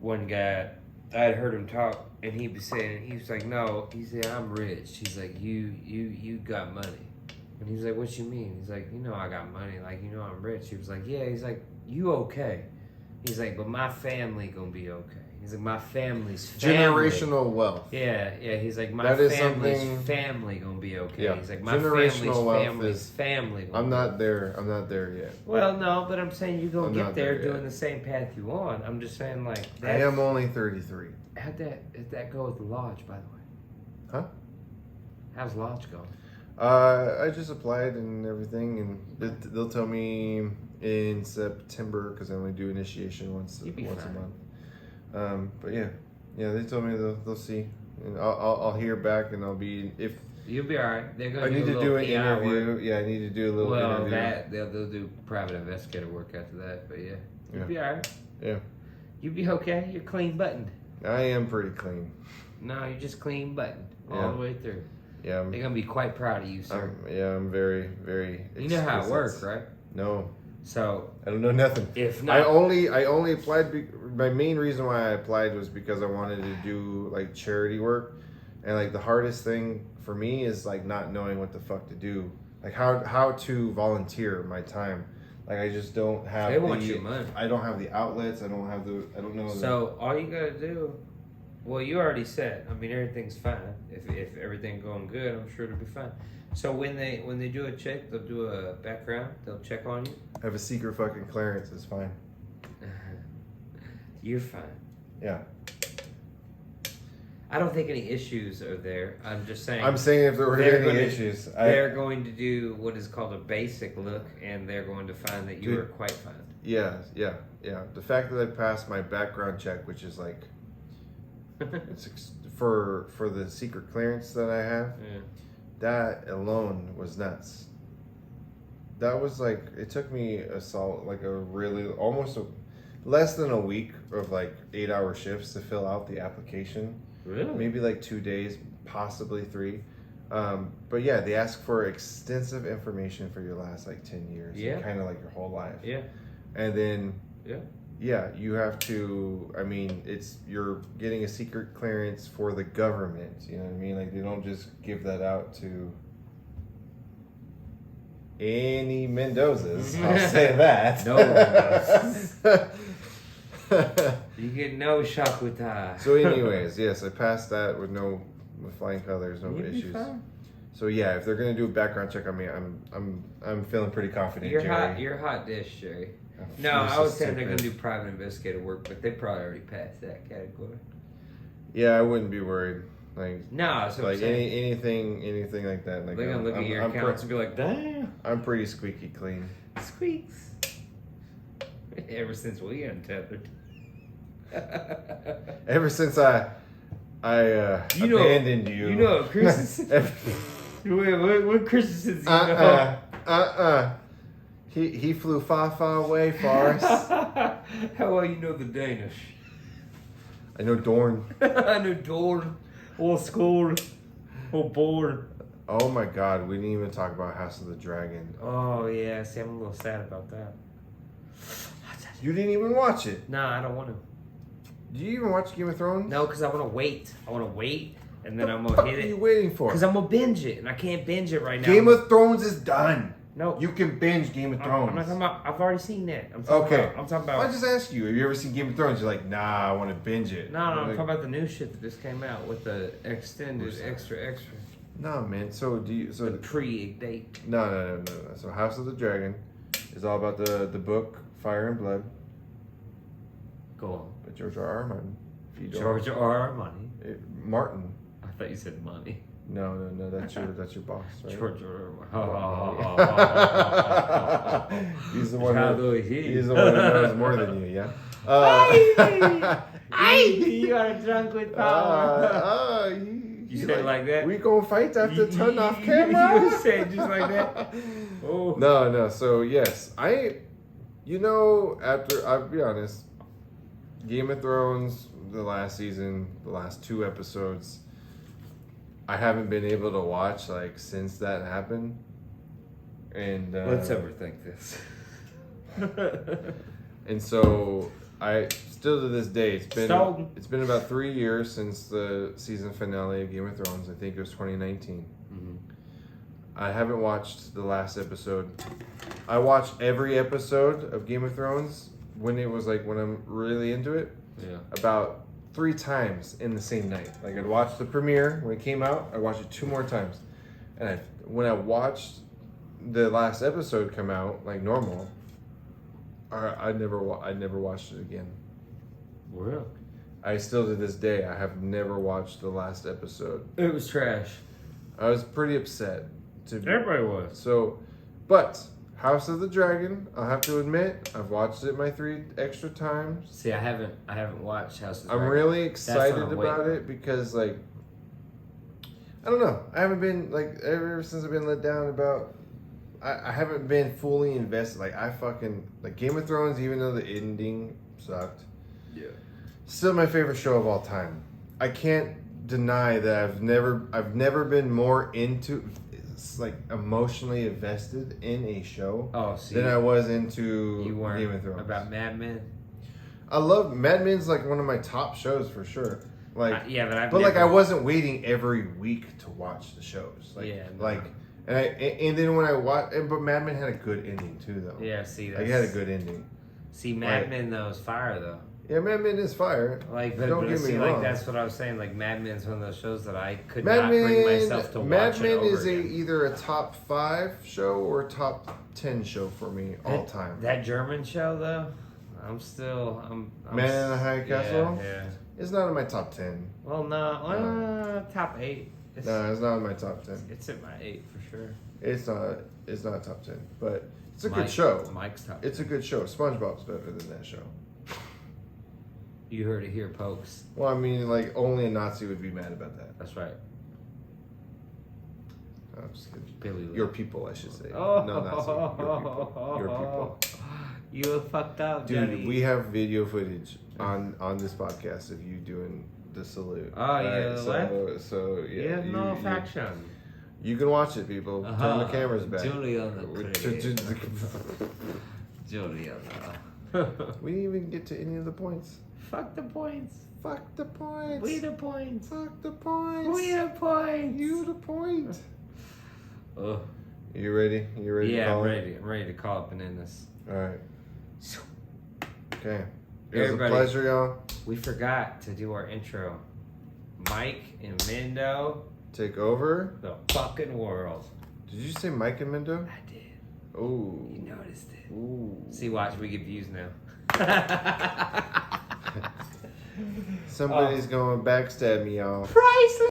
one guy. I had heard him talk, and he was saying, he was like, "No," he said, "I'm rich." He's like, "You got money," and he's like, "What you mean?" He's like, "You know, I got money. Like, you know, I'm rich." He was like, "Yeah." He's like, "You okay?" He's like, "But my family gonna be okay." He's like, "My family's family." Generational wealth. Yeah. He's like, "My That is family's something- family gonna be okay." Yeah. He's like, "My Generational wealth family's is- family." Gonna I'm be not there. I'm not there yet. Well, no, but I'm saying you're gonna I'm get not there there doing yet. the same path you want. I'm just saying, like, I am only 33. how'd that go with the lodge, by the way? Huh? How's lodge going? I just applied and everything, and they'll tell me in September because I only do initiation once You'd be a fine. month. But yeah, they told me they'll see, and I'll hear back, and I'll be if You'll be all right. They're gonna I need do a to little do an PI work. interview. Yeah, I need to do a little Well, interview. that they'll do private investigator work after that. But yeah, you'll Yeah. be all right. Yeah. You'll be okay. You're clean buttoned. I am pretty clean. No, you're just clean buttoned all Yeah. the way through. Yeah, They're gonna be quite proud of you, sir. I'm very, very. You know how it exquisite. works, right? No, So I don't know nothing. if I not, only applied. My main reason why I applied was because I wanted to do like charity work, and like the hardest thing for me is like not knowing what the fuck to do, like how to volunteer my time. Like I just don't have. they want your money. I don't have the outlets. I don't have the. I don't know. So all you gotta do, well, you already said. I mean, everything's fine. If everything's going good, I'm sure it'll be fine. So when they do a check, they'll do a background. They'll check on you. I have a secret fucking clearance. It's fine. You're fine. Yeah. I don't think any issues are there. I'm just saying. I'm saying if there were They're any gonna- issues, they're going to do what is called a basic look, and they're going to find that you Dude. are quite fine. Yeah. The fact that I passed my background check, which is like, for the secret clearance that I have, Yeah. that alone was nuts. That was like, it took me less than a week of like 8-hour shifts to fill out the application. Really? Maybe like 2 days, possibly 3. But yeah, they ask for extensive information for your last like 10 years. Yeah. Kind of like your whole life. Yeah. And then Yeah. yeah, you have to. I mean, you're getting a secret clearance for the government. You know what I mean? Like they don't just give that out to any Mendozas. I'll say that. No Mendozas. You get no shakutai. So, anyways, yes, I passed that with flying colors, no You'd be issues. fine. So yeah, if they're gonna do a background check on me, I'm feeling pretty confident. You're Jerry. hot. You're a hot dish, Jerry. Oh, No, you're I so was saying they're stupid. gonna do private investigator work, but they probably already passed that category. Yeah, I wouldn't be worried. Like No, that's what I'm like saying. anything like that. Like They're gonna look at your I'm accounts and be like, "Damn, I'm pretty squeaky clean. squeaks." Ever since we untethered. Ever since I You know- abandoned you. You know what Christensen? what Christensen's you know? He flew far, far away, Forrest. How well you know the Danish? I know Dorn. I know Dorn, or Skull, or Born. Oh my God, we didn't even talk about House of the Dragon. Oh yeah, see, I'm a little sad about that. You didn't even watch it. No, I don't want to. Do you even watch Game of Thrones? No, because I want to wait. I want to wait, and then I'm What gonna are hit you it. waiting for? Because I'm gonna binge it, and I can't binge it right now. Game of Thrones is done. No, You can binge Game of Thrones. I'm not talking about. I've already seen that. I'm talking Okay. about. I'm talking I about. just asked you, have you ever seen Game of Thrones? You're like, nah, I want to binge it. No, I'm Like, talking about the new shit that just came out with the extended Where's that? extra. No, man. So do you? So The pre-date. no. So House of the Dragon is all about the book Fire and Blood Go on. by George R. R. Martin. If you don't- George R. Money. Martin. I thought you said money. No. That's your boss, right? George R. R. He's the one. How Who, do he? he's the one who knows more than you. Yeah. You are drunk with power. You say it like that? We gonna fight after turn off camera? You say it just like that? Oh. No. So yes, after I'll be honest, Game of Thrones, the last season, the last 2 episodes, I haven't been able to watch like since that happened. And Let's overthink this. And so I still to this day it's Stolen. been about 3 years since the season finale of Game of Thrones. I think it was 2019. Mm-hmm. I haven't watched the last episode. I watched every episode of Game of Thrones when I'm really into it. Yeah. About 3 times in the same night. Like I'd watch the premiere when it came out. I watched it 2 more times, and when I watched the last episode come out like normal, I never watched it again. Really? I still to this day I have never watched the last episode. It was trash. I was pretty upset. Everybody was. So, but House of the Dragon, I'll have to admit, I've watched it my 3 extra times. See, I haven't watched House of the I'm Dragon. really excited I'm about waiting. it because like I don't know. I haven't been like ever since I've been let down about. I haven't been fully invested. Like I fucking like Game of Thrones, even though the ending sucked. Yeah. Still my favorite show of all time. I can't deny that I've never been more into like emotionally invested in a show than I was into You weren't Game of Thrones. about Mad Men. I love Mad Men's like one of my top shows for sure. Like Yeah, but But like I wasn't waiting every week to watch the shows. Like Yeah, no. like and then when I watched, but Mad Men had a good ending too though. Yeah, see that. Like it had a good ending. See, Mad Like- Men though is fire though. Yeah, Mad Men is fire. Like, Don't get me see, wrong. like that's what I was saying. Like Mad Men's one of those shows that I could Mad not Men, bring myself to Mad watch Men it over is again. either a top 5 show or a top 10 show for me all time. That German show though, I'm Man in the High Castle? Yeah. It's not in my top 10. Well, no, top 8. No, it's not in my top 10. It's in my 8 for sure. It's not top 10, but it's a Mike- good show. Mike's top. It's a good show. SpongeBob's better than that show. You heard it here, folks. Well, I mean, like only a Nazi would be mad about that. That's right. I'm just kidding. Billy Lee. Your people, I should say. Oh, No, Nazi. Your people. You fucked up, Dude, Johnny. we have video footage on this podcast of you doing the salute. Oh, yeah, So yeah. You have no affection. You can watch it, people. Turn the cameras back. Juliana. Juliana. We didn't even get to any of the points. Fuck the points. Fuck the points. We the points. Fuck the points. We the points. You the point. Ugh. You ready? You ready? to Yeah, call I'm it? ready. I'm ready to call up and end this. All right. Okay. It was Everybody. a pleasure, y'all. We forgot to do our intro. Mike and Mendo, Take over. the fucking world. Did you say Mike and Mendo? I did. Oh. You noticed it. Ooh. See, watch, we get views now. Somebody's going to backstab me, y'all. Priceless.